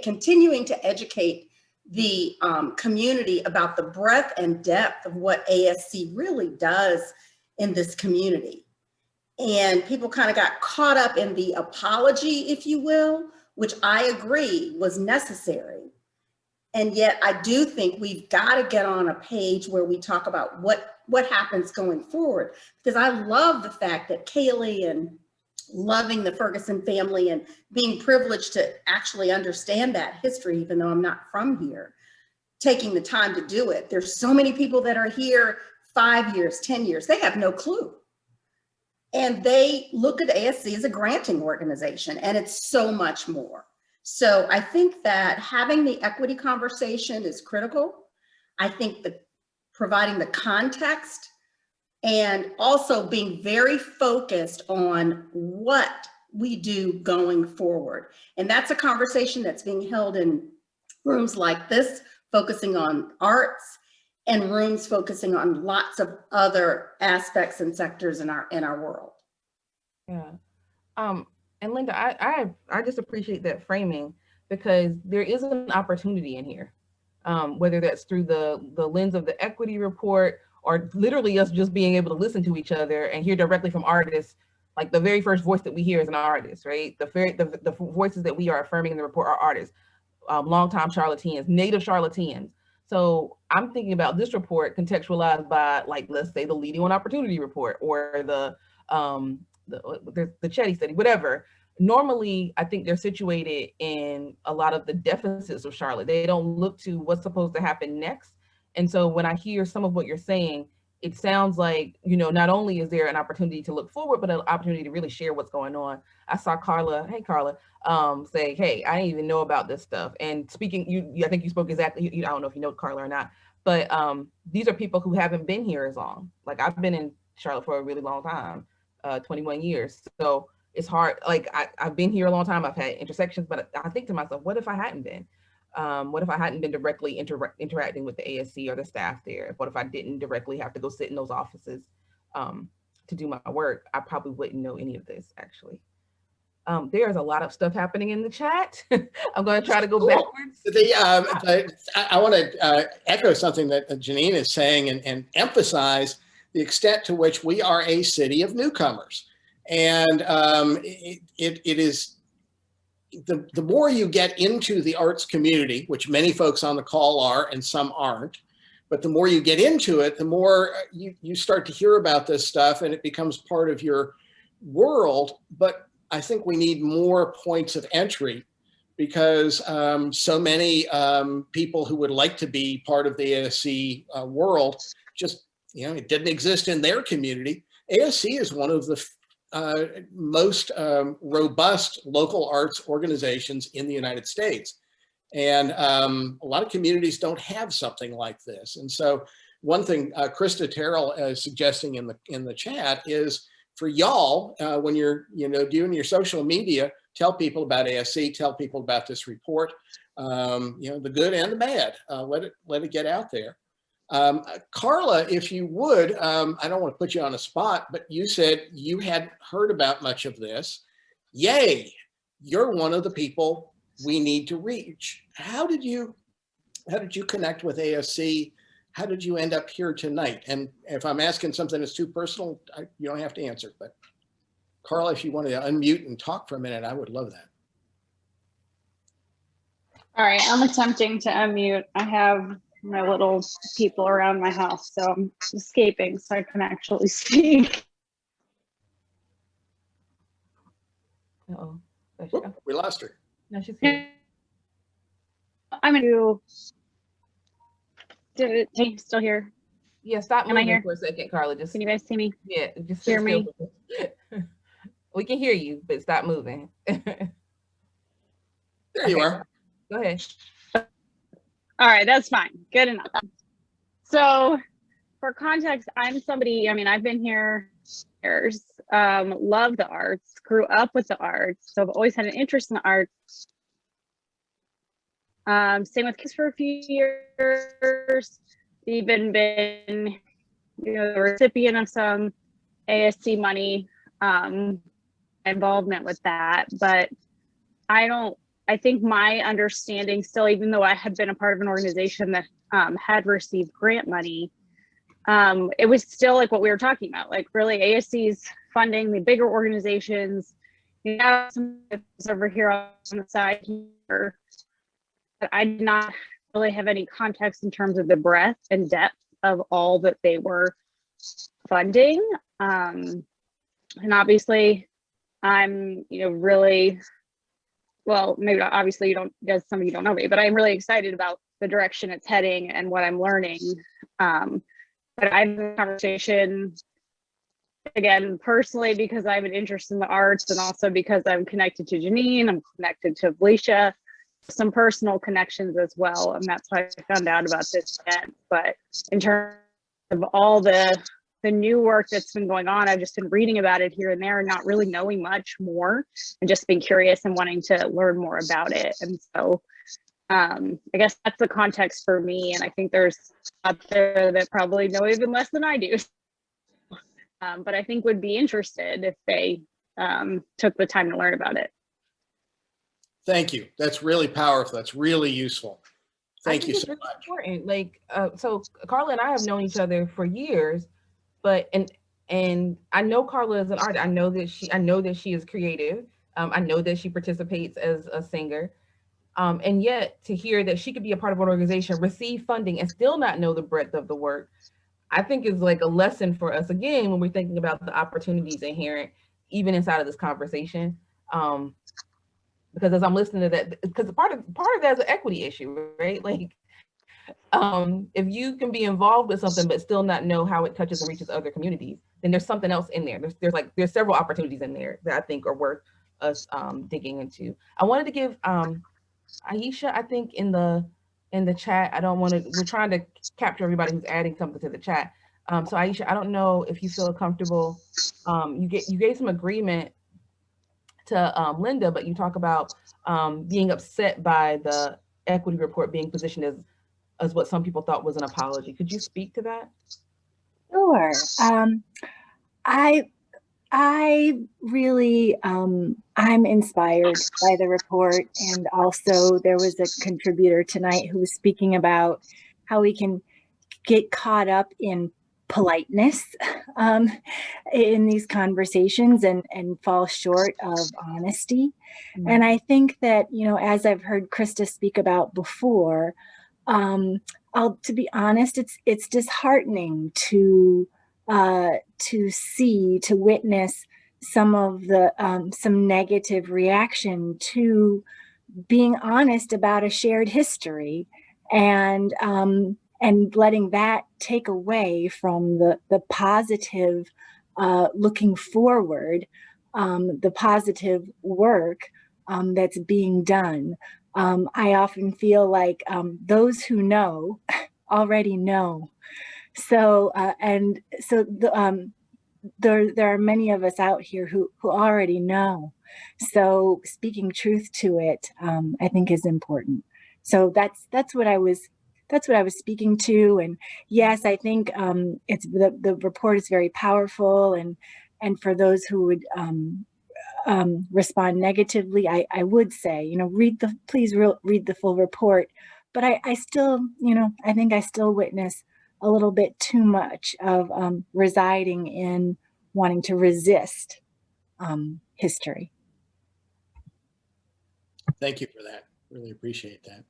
Speaker 8: continuing to educate the community about the breadth and depth of what ASC really does in this community. And people kind of got caught up in the apology, if you will, which I agree was necessary. And yet I do think we've got to get on a page where we talk about what happens going forward. Because I love the fact that Kaylee and loving the Ferguson family and being privileged to actually understand that history, even though I'm not from here, taking the time to do it. There's so many people that are here 5 years, 10 years, they have no clue. And they look at ASC as a granting organization, and it's so much more. So I think that having the equity conversation is critical. I think that providing the context and also being very focused on what we do going forward. And that's a conversation that's being held in rooms like this, focusing on arts, and rooms focusing on lots of other aspects and sectors in our world.
Speaker 3: Yeah. And Linda, I just appreciate that framing, because there is an opportunity in here, whether that's through the lens of the equity report, or literally us just being able to listen to each other and hear directly from artists. Like the very first voice that we hear is an artist, right? The voices that we are affirming in the report are artists, longtime Charlotteans, native Charlotteans. So I'm thinking about this report contextualized by, like, let's say the Leading on Opportunity report, or the Chetty study, whatever. Normally, I think they're situated in a lot of the deficits of Charlotte. They don't look to what's supposed to happen next. And so when I hear some of what you're saying, it sounds like, not only is there an opportunity to look forward, but an opportunity to really share what's going on. I saw Carla, hey Carla, say, hey, I didn't even know about this stuff. And speaking, I think you spoke exactly, I don't know if you know Carla or not, but these are people who haven't been here as long. Like, I've been in Charlotte for a really long time, 21 years. So it's hard. Like, I've been here a long time. I've had intersections, but I think to myself, what if I hadn't been? What if I hadn't been directly interacting with the ASC or the staff there? What if I didn't directly have to go sit in those offices to do my work? I probably wouldn't know any of this, actually. There's a lot of stuff happening in the chat. I'm going to try to go backwards.
Speaker 2: I want to echo something that Janeen is saying and emphasize the extent to which we are a city of newcomers. And it is, the more you get into the arts community, which many folks on the call are and some aren't, but the more you get into it, the more you start to hear about this stuff and it becomes part of your world. But I think we need more points of entry, because so many people who would like to be part of the ASC world just, it didn't exist in their community. ASC is one of the most robust local arts organizations in the United States. And a lot of communities don't have something like this. And so one thing Krista Terrell is suggesting in the chat is, for y'all, when you're doing your social media, tell people about ASC, tell people about this report, the good and the bad. Let it get out there. Carla, if you would, I don't want to put you on the spot, but you said you hadn't heard about much of this. Yay, you're one of the people we need to reach. How did you connect with ASC? How did you end up here tonight? And if I'm asking something that's too personal, you don't have to answer, but. Carla, if you wanted to unmute and talk for a minute, I would love that.
Speaker 9: All right, I'm attempting to unmute. I have my little people around my house, so I'm escaping so I can actually speak.
Speaker 3: Uh-oh.
Speaker 2: Whoop, we lost her.
Speaker 3: No, she's here.
Speaker 9: I'm gonna do. Hey, still here?
Speaker 3: Yeah, stop
Speaker 9: Am I
Speaker 3: moving
Speaker 9: here?
Speaker 3: for a second, Carla. Just
Speaker 9: Can you guys see me?
Speaker 3: yeah, just
Speaker 9: Hear
Speaker 3: sit
Speaker 9: me?
Speaker 3: still. We can hear you, but stop moving.
Speaker 2: There you are.
Speaker 3: Go ahead.
Speaker 9: All right, that's fine. Good enough. So, for context, I'm somebody. I mean, I've been here years. Love the arts. Grew up with the arts, so I've always had an interest in the arts. Same with kids for a few years. Even been, the recipient of some ASC money, involvement with that. But I think my understanding still, even though I had been a part of an organization that had received grant money, it was still like what we were talking about, like really ASC's funding the bigger organizations. You have some over here on the side here. I did not really have any context in terms of the breadth and depth of all that they were funding. And obviously I'm, really, well, maybe obviously you don't, because some of you don't know me, but I'm really excited about the direction it's heading and what I'm learning. But I have a conversation, again, personally, because I have an interest in the arts, and also because I'm connected to Janeen, I'm connected to Felicia, some personal connections as well, and that's why I found out about this event. But in terms of all the new work that's been going on, I've just been reading about it here and there, and not really knowing much more, and just being curious and wanting to learn more about it. And so I guess that's the context for me, and I think there's out there that probably know even less than I do, but I think would be interested if they took the time to learn about it.
Speaker 3: Thank you. That's really powerful. That's really useful. Thank you so much. Important. Like, so Carla and I have known each other for years, but and I know Carla is an artist. I know that she is creative. I know that she participates as a singer. And yet to hear that she could be a part of an organization, receive funding, and still not know the breadth of the work, I think is like a lesson for us again when we're thinking about the opportunities inherent even inside of this conversation. Because as I'm listening to that, because part of that is an equity issue, right? Like, if you can be involved with something but still not know how it touches and reaches other communities, then there's something else in there. There's several opportunities in there that I think are worth us digging into. I wanted to give Aisha, I think in the chat, we're trying to capture everybody who's adding something to the chat. So Aisha, I don't know if you feel comfortable. You gave some agreement to Linda, but you talk about being upset by the equity report being positioned as what some people thought was an apology. Could you speak to that?
Speaker 10: Sure. I really, I'm inspired by the report. And also there was a contributor tonight who was speaking about how we can get caught up in politeness in these conversations and fall short of honesty. Mm-hmm. And I think that, as I've heard Krista speak about before, to be honest, it's disheartening to witness some of the some negative reaction to being honest about a shared history, and letting that take away from the positive looking forward, the positive work that's being done. I often feel like those who know already know. So there are many of us out here who already know. So speaking truth to it, I think is important. So that's what I was speaking to. And yes, I think it's the report is very powerful, and for those who would respond negatively, I would say, please read the full report. But I still, I think I still witness a little bit too much of residing in wanting to resist history.
Speaker 2: Thank you for that. Really appreciate that.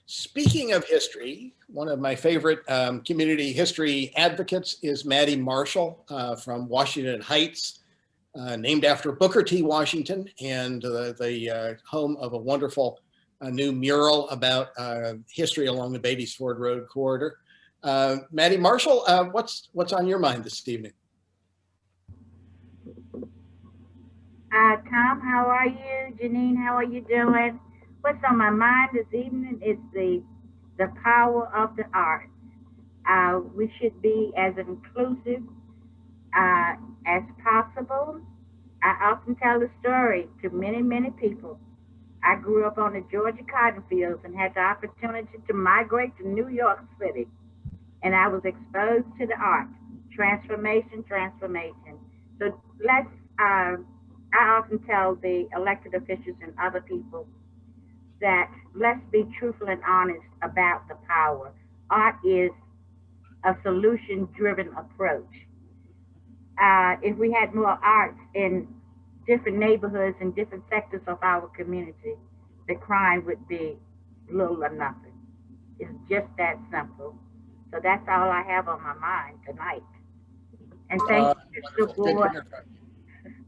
Speaker 2: Speaking of history, one of my favorite community history advocates is Maddie Marshall from Washington Heights, named after Booker T. Washington, and the home of a wonderful new mural about history along the Beatties Ford Road corridor. Maddie Marshall, what's on your mind this evening?
Speaker 11: Tom, how are you? Janine, how are you doing? What's on my mind this evening is the power of the arts. We should be as inclusive as possible. I often tell the story to many, many people. I grew up on the Georgia cotton fields and had the opportunity to migrate to New York City. And I was exposed to the arts, transformation. So let's, I often tell the elected officials and other people that let's be truthful and honest about the power. Art is a solution-driven approach. If we had more arts in different neighborhoods and different sectors of our community, the crime would be little or nothing. It's just that simple. So that's all I have on my mind tonight. And thank you, Mr. Board.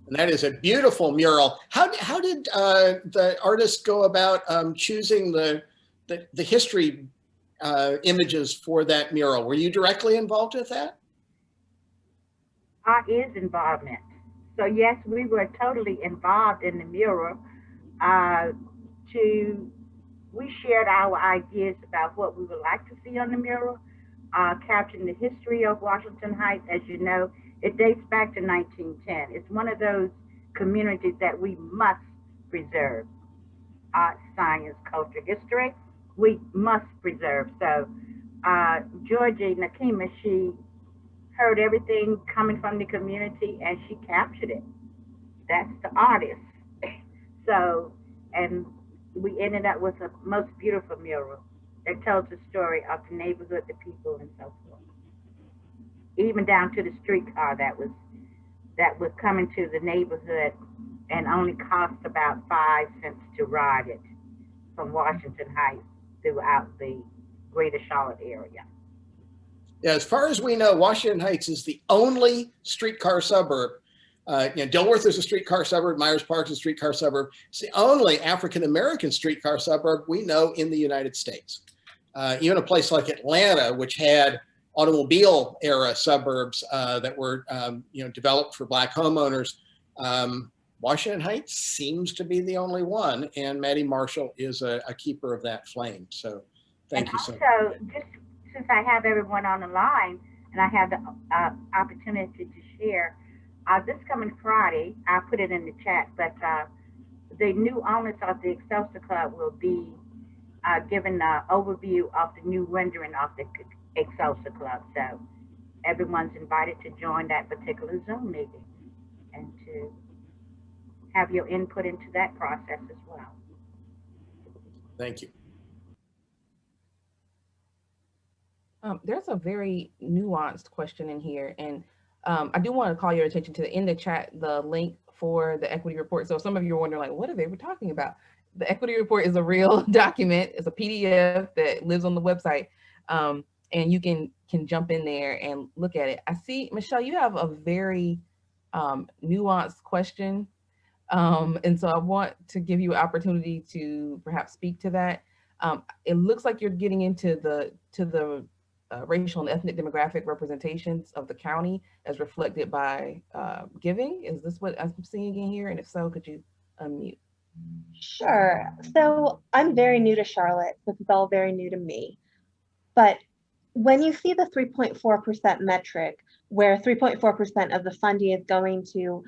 Speaker 2: And that is a beautiful mural. How did the artist go about choosing the history images for that mural? Were you directly involved with that?
Speaker 11: Art is involvement. So yes, we were totally involved in the mural. We shared our ideas about what we would like to see on the mural, capturing the history of Washington Heights. As you know, it dates back to 1910. It's one of those communities that we must preserve. Art, science, culture, history, we must preserve. So Georgie Nakima, she heard everything coming from the community and she captured it. That's the artist. So, and we ended up with a most beautiful mural that tells the story of the neighborhood, the people, and so forth. Even down to the streetcar that was coming to the neighborhood and only cost about 5 cents to ride it from Washington Heights throughout the greater Charlotte area.
Speaker 2: Yeah, as far as we know, Washington Heights is the only streetcar suburb. Dilworth is a streetcar suburb, Myers Park is a streetcar suburb. It's the only African-American streetcar suburb we know in the United States. Even a place like Atlanta, which had automobile era suburbs that were developed for Black homeowners, Washington Heights seems to be the only one, and Maddie Marshall is a keeper of that flame. So thank you so much.
Speaker 11: Also, just since I have everyone on the line and I have the opportunity to share, this coming Friday, I'll put it in the chat, but the new owners of the Excelsior Club will be given an overview of the new rendering of the Excelsior Club. So everyone's invited to join that particular Zoom meeting and to have your input into that process as well.
Speaker 2: Thank you.
Speaker 3: There's a very nuanced question in here, and I do want to call your attention to in the chat the link for the equity report. So some of you are wondering, like, what are they talking about? The equity report is a real document. It's a PDF that lives on the website, and you can jump in there and look at it. I see, Michelle, you have a very nuanced question, and so I want to give you an opportunity to perhaps speak to that. It looks like you're getting into the racial and ethnic demographic representations of the county as reflected by giving. Is this what I'm seeing in here? And if so, could you unmute?
Speaker 12: Sure. So I'm very new to Charlotte. This is all very new to me. But when you see the 3.4% metric, where 3.4% of the funding is going to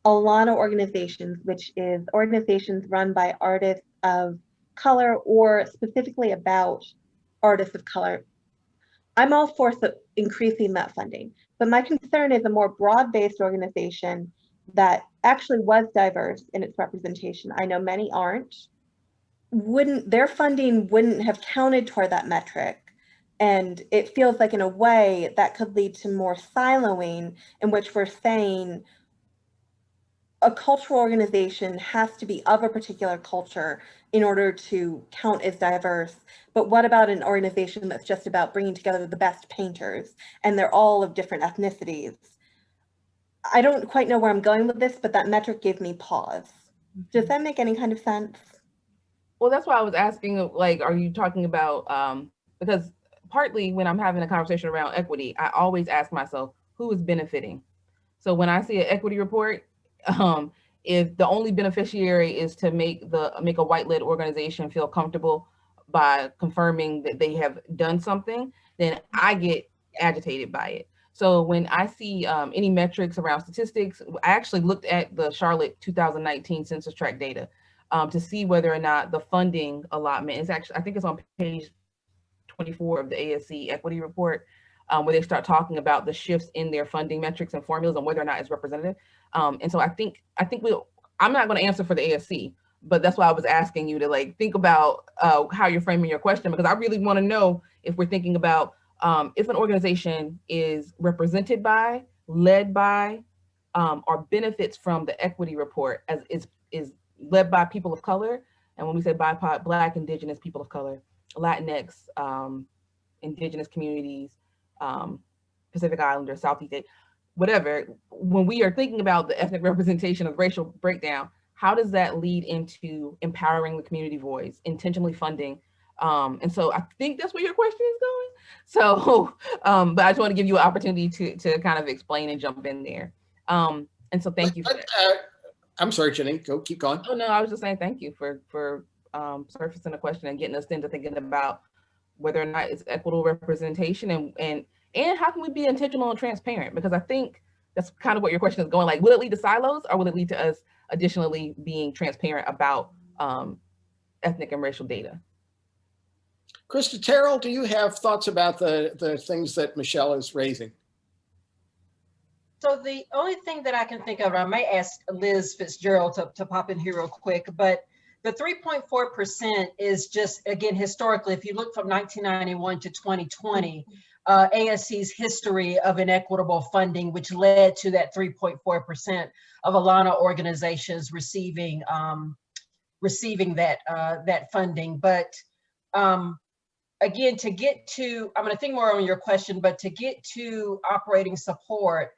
Speaker 12: a lot of organizations, which is organizations run by artists of color or specifically about artists of color, I'm all for increasing that funding. But my concern is a more broad-based organization that actually was diverse in its representation. I know many aren't. Their funding wouldn't have counted toward that metric. And it feels like in a way that could lead to more siloing in which we're saying a cultural organization has to be of a particular culture in order to count as diverse. But what about an organization that's just about bringing together the best painters and they're all of different ethnicities? I don't quite know where I'm going with this, but that metric gave me pause. Does that make any kind of sense?
Speaker 3: Well, that's why I was asking, like, are you talking about, because partly when I'm having a conversation around equity, I always ask myself, who is benefiting? So when I see an equity report, if the only beneficiary is to make a white-led organization feel comfortable by confirming that they have done something, then I get agitated by it. So when I see any metrics around statistics, I actually looked at the Charlotte 2019 census tract data to see whether or not the funding allotment is actually, I think it's on page 24 of the ASC equity report, where they start talking about the shifts in their funding metrics and formulas and whether or not it's representative. And so I think I'm not going to answer for the ASC, but that's why I was asking you to like think about how you're framing your question, because I really want to know if we're thinking about if an organization is represented by, led by, or benefits from the equity report as is led by people of color. And when we say BIPOC, Black, Indigenous, people of color, Latinx, Indigenous communities, Pacific Islanders, Southeast Asia, whatever, when we are thinking about the ethnic representation of racial breakdown, how does that lead into empowering the community voice, intentionally funding? And so I think that's where your question is going. So, but I just want to give you an opportunity to kind of explain and jump in there. And so thank you for that.
Speaker 2: I'm sorry, Janeen, keep going.
Speaker 3: Oh no, I was just saying thank you for surfacing the question and getting us into thinking about whether or not it's equitable representation and how can we be intentional and transparent? Because I think that's kind of what your question is going, like, will it lead to silos or will it lead to us additionally being transparent about ethnic and racial data?
Speaker 2: Krista Terrell, do you have thoughts about the things that Michelle is raising?
Speaker 1: So the only thing that I can think of, I may ask Liz Fitzgerald to pop in here real quick, but the 3.4% is just, again, historically, if you look from 1991 to 2020, ASC's history of inequitable funding, which led to that 3.4% of Alana organizations receiving that funding. But again, to get to, I'm going to think more on your question, but to get to operating support,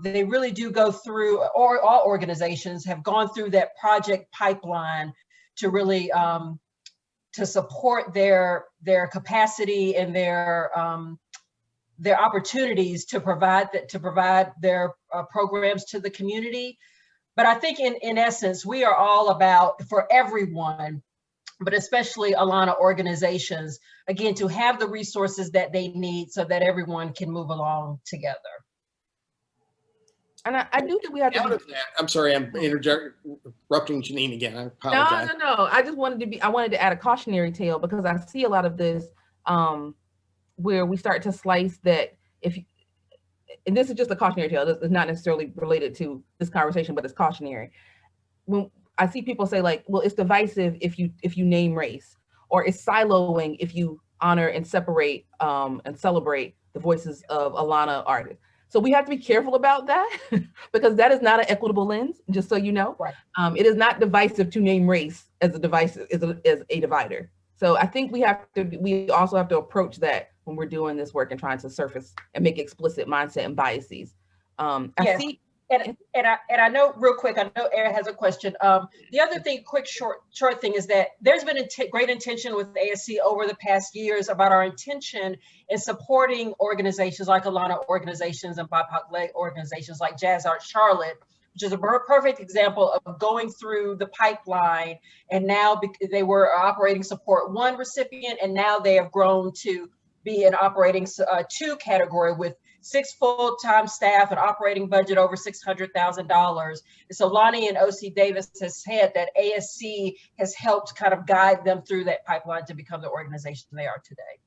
Speaker 1: they really do go through, or all organizations have gone through that project pipeline to really to support their capacity and their opportunities to provide their programs to the community. But I think in essence, we are all about, for everyone, but especially Alana organizations, again, to have the resources that they need so that everyone can move along together.
Speaker 3: And I do think we have to
Speaker 2: out of that. I'm sorry, I'm interrupting Janeen again. I apologize.
Speaker 3: No. I just wanted to add a cautionary tale, because I see a lot of this where we start to slice that and this is just a cautionary tale. This is not necessarily related to this conversation, but it's cautionary. When I see people say like, well, it's divisive if you name race, or it's siloing if you honor and separate and celebrate the voices of Alana artists. So we have to be careful about that because that is not an equitable lens, just so you know.
Speaker 1: Right.
Speaker 3: It is not divisive to name race as a divider. So I think we also have to approach that when we're doing this work and trying to surface and make explicit mindset and biases.
Speaker 1: Yes. I know real quick, I know Erin has a question. The other thing, short thing is that there's been great intention with ASC over the past years about our intention in supporting organizations like Alana organizations and BIPOC-led organizations like Jazz Art Charlotte, which is a perfect example of going through the pipeline. And now they were operating support 1 recipient, and now they have grown to be an operating 2 category with 6 full-time staff, an operating budget over $600,000. And so Lonnie and OC Davis has said that ASC has helped kind of guide them through that pipeline to become the organization they are today.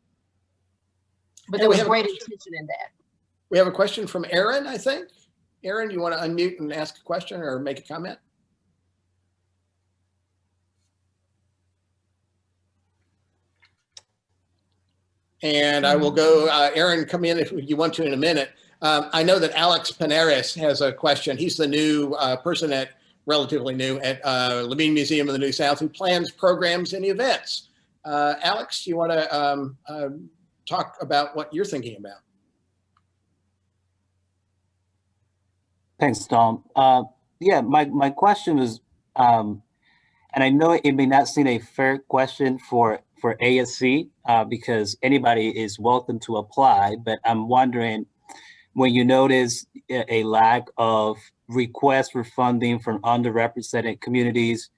Speaker 1: But there was great intention in that.
Speaker 2: We have a question from Erin, I think. Erin, you want to unmute and ask a question or make a comment? And I will go, Erin, come in if you want to in a minute. I know that Alex Panaris has a question. He's the new person at relatively new at Levine Museum of the New South, who plans programs and events. Alex, you want to talk about what you're thinking about?
Speaker 13: Thanks, Tom. Yeah, my question was, and I know it may not seem a fair question for ASC because anybody is welcome to apply, but I'm wondering, when you notice a lack of requests for funding from underrepresented communities,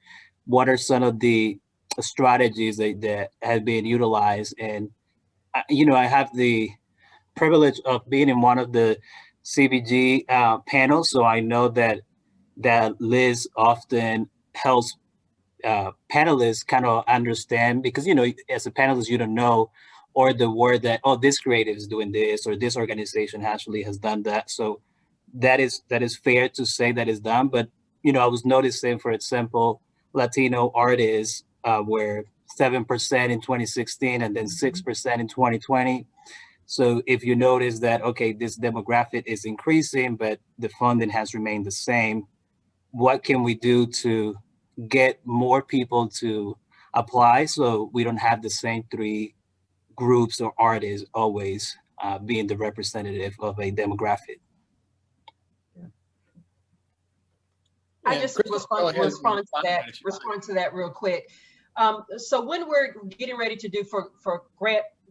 Speaker 13: what are some of the strategies that have been utilized? And I have the privilege of being in one of the CBG panels, so I know that Liz often helps panelists kind of understand, because as a panelist you don't know, or the word that, oh, this creative is doing this, or this organization actually has done that. So that is fair to say that is done. But I was noticing, for example, Latino artists were 7% in 2016 and then 6% in 2020. So if you notice that, okay, this demographic is increasing, but the funding has remained the same, what can we do to get more people to apply so we don't have the same three groups or artists always being the representative of a demographic?
Speaker 1: I just respond to that real quick. So when we're getting ready to do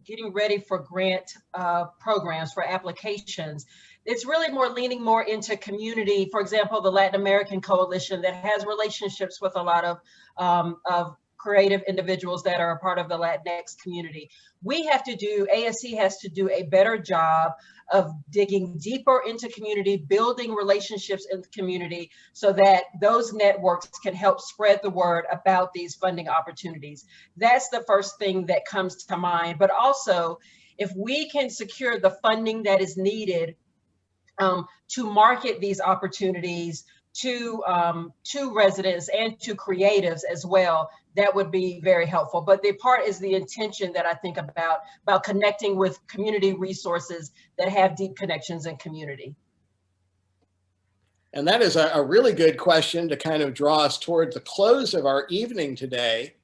Speaker 1: getting ready for grant programs, for applications, it's really leaning more into community. For example, the Latin American Coalition that has relationships with a lot of creative individuals that are a part of the Latinx community. ASC has to do a better job of digging deeper into community, building relationships in the community so that those networks can help spread the word about these funding opportunities. That's the first thing that comes to mind. But also, if we can secure the funding that is needed to market these opportunities to residents and to creatives as well, that would be very helpful. But the part is the intention that I think about connecting with community resources that have deep connections in community.
Speaker 2: And that is a really good question to kind of draw us toward the close of our evening today.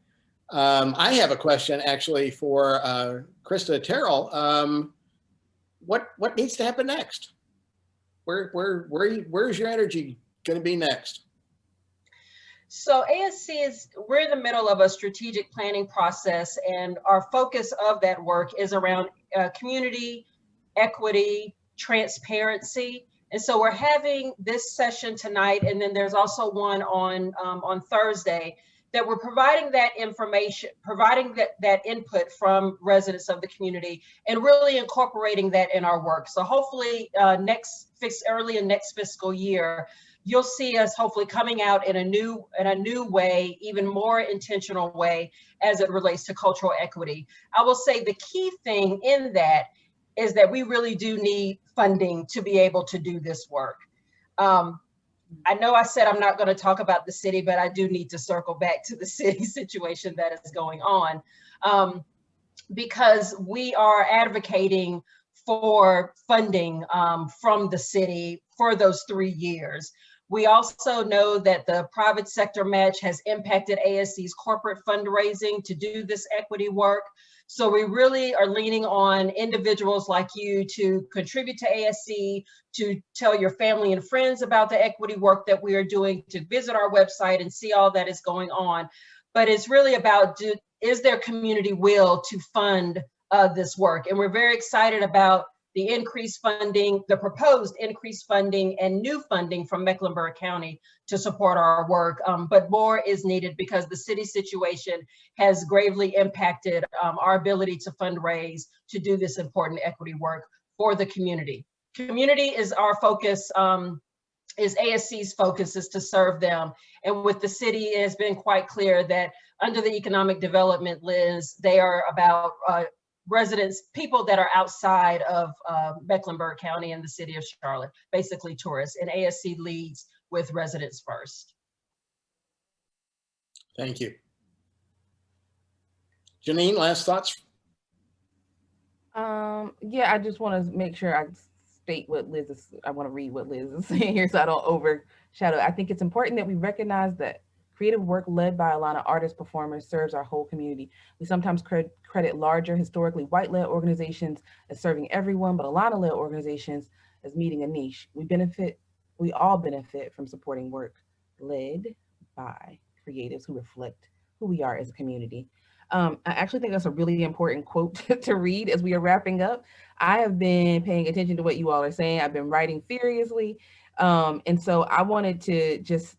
Speaker 2: I have a question actually for Krista Terrell. What needs to happen next? Where's your energy going to be next?
Speaker 1: So ASC we're in the middle of a strategic planning process, and our focus of that work is around community, equity, transparency. And so we're having this session tonight, and then there's also one on Thursday, that we're providing that information, providing that input from residents of the community, and really incorporating that in our work. So hopefully early in next fiscal year, you'll see us hopefully coming out in a new way, even more intentional way as it relates to cultural equity. I will say the key thing in that is that we really do need funding to be able to do this work. I know I said I'm not going to talk about the city, but I do need to circle back to the city situation that is going on, because we are advocating for funding from the city for those 3 years. We also know that the private sector match has impacted ASC's corporate fundraising to do this equity work. So we really are leaning on individuals like you to contribute to ASC, to tell your family and friends about the equity work that we are doing, to visit our website and see all that is going on. But it's really about, is there community will to fund this work? And we're very excited about the increased funding, the proposed increased funding and new funding from Mecklenburg County to support our work. But more is needed because the city situation has gravely impacted our ability to fundraise to do this important equity work for the community. Community is our focus, is ASC's focus, is to serve them. And with the city, it has been quite clear that under the economic development lens, they are about residents, people that are outside of Mecklenburg County and the city of Charlotte, basically tourists, and ASC leads with residents first.
Speaker 2: Thank you. Janeen, last thoughts?
Speaker 3: Yeah, I just want to make sure I state what Liz is, I want to read what Liz is saying here so I don't overshadow. I think it's important that we recognize that creative work led by a lot of artists, performers serves our whole community. We sometimes credit larger, historically white-led organizations as serving everyone, but Alana-led organizations as meeting a niche. We all benefit from supporting work led by creatives who reflect who we are as a community. I actually think that's a really important quote to read as we are wrapping up. I have been paying attention to what you all are saying. I've been writing furiously. And so I wanted to just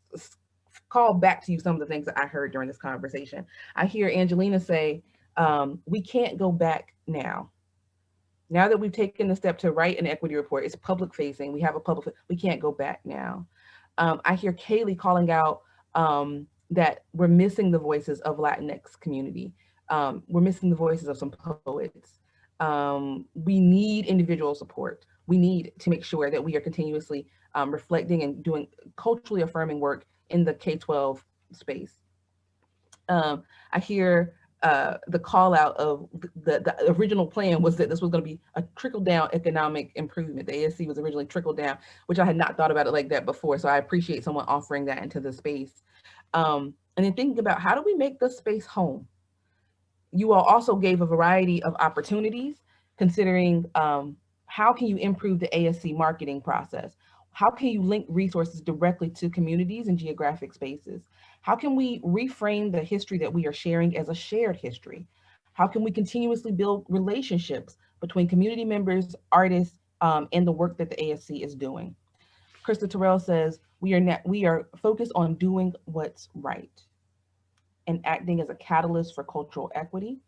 Speaker 3: call back to you some of the things that I heard during this conversation. I hear Angelina say, we can't go back now. Now that we've taken the step to write an equity report, it's public facing, we have a public, we can't go back now. I hear Kaylee calling out that we're missing the voices of Latinx community. We're missing the voices of some poets. We need individual support. We need to make sure that we are continuously reflecting and doing culturally affirming work in the K-12 space. I hear the call out of the original plan was that this was going to be a trickle down economic improvement. The ASC was originally trickle down, which I had not thought about it like that before. So I appreciate someone offering that into the space. And then thinking about how do we make this space home? You all also gave a variety of opportunities considering how can you improve the ASC marketing process? How can you link resources directly to communities and geographic spaces? How can we reframe the history that we are sharing as a shared history? How can we continuously build relationships between community members, artists, and the work that the ASC is doing? Krista Terrell says, we are focused on doing what's right and acting as a catalyst for cultural equity.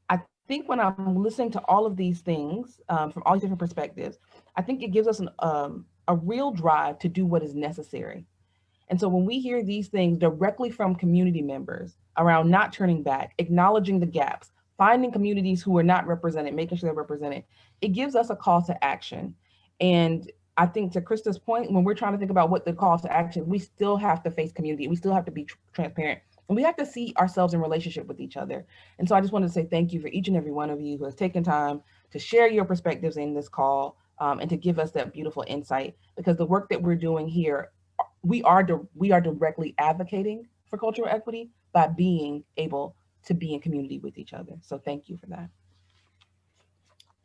Speaker 3: I think when I'm listening to all of these things from all these different perspectives, I think it gives us a real drive to do what is necessary. And so when we hear these things directly from community members around not turning back, acknowledging the gaps, finding communities who are not represented, making sure they're represented, it gives us a call to action. And I think to Krista's point, when we're trying to think about what the call to action, we still have to face community. We still have to be transparent. And we have to see ourselves in relationship with each other. And so I just wanted to say thank you for each and every one of you who has taken time to share your perspectives in this call and to give us that beautiful insight, because the work that we're doing here, we are directly advocating for cultural equity by being able to be in community with each other. So thank you for that.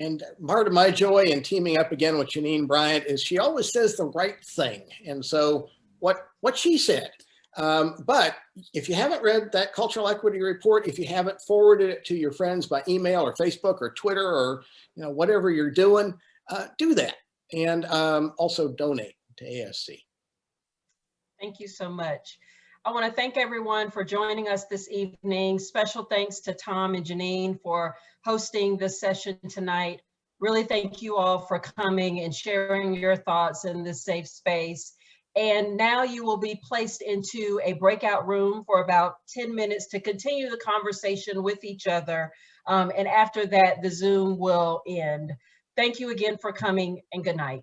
Speaker 2: And part of my joy in teaming up again with Janeen Bryant is she always says the right thing. And so what she said, but if you haven't read that cultural equity report, if you haven't forwarded it to your friends by email or Facebook or Twitter or whatever you're doing, do that. And also donate to ASC.
Speaker 1: Thank you so much. I want to thank everyone for joining us this evening. Special thanks to Tom and Janeen for hosting this session tonight. Really thank you all for coming and sharing your thoughts in this safe space. And now you will be placed into a breakout room for about 10 minutes to continue the conversation with each other. And after that, the Zoom will end. Thank you again for coming, and good night.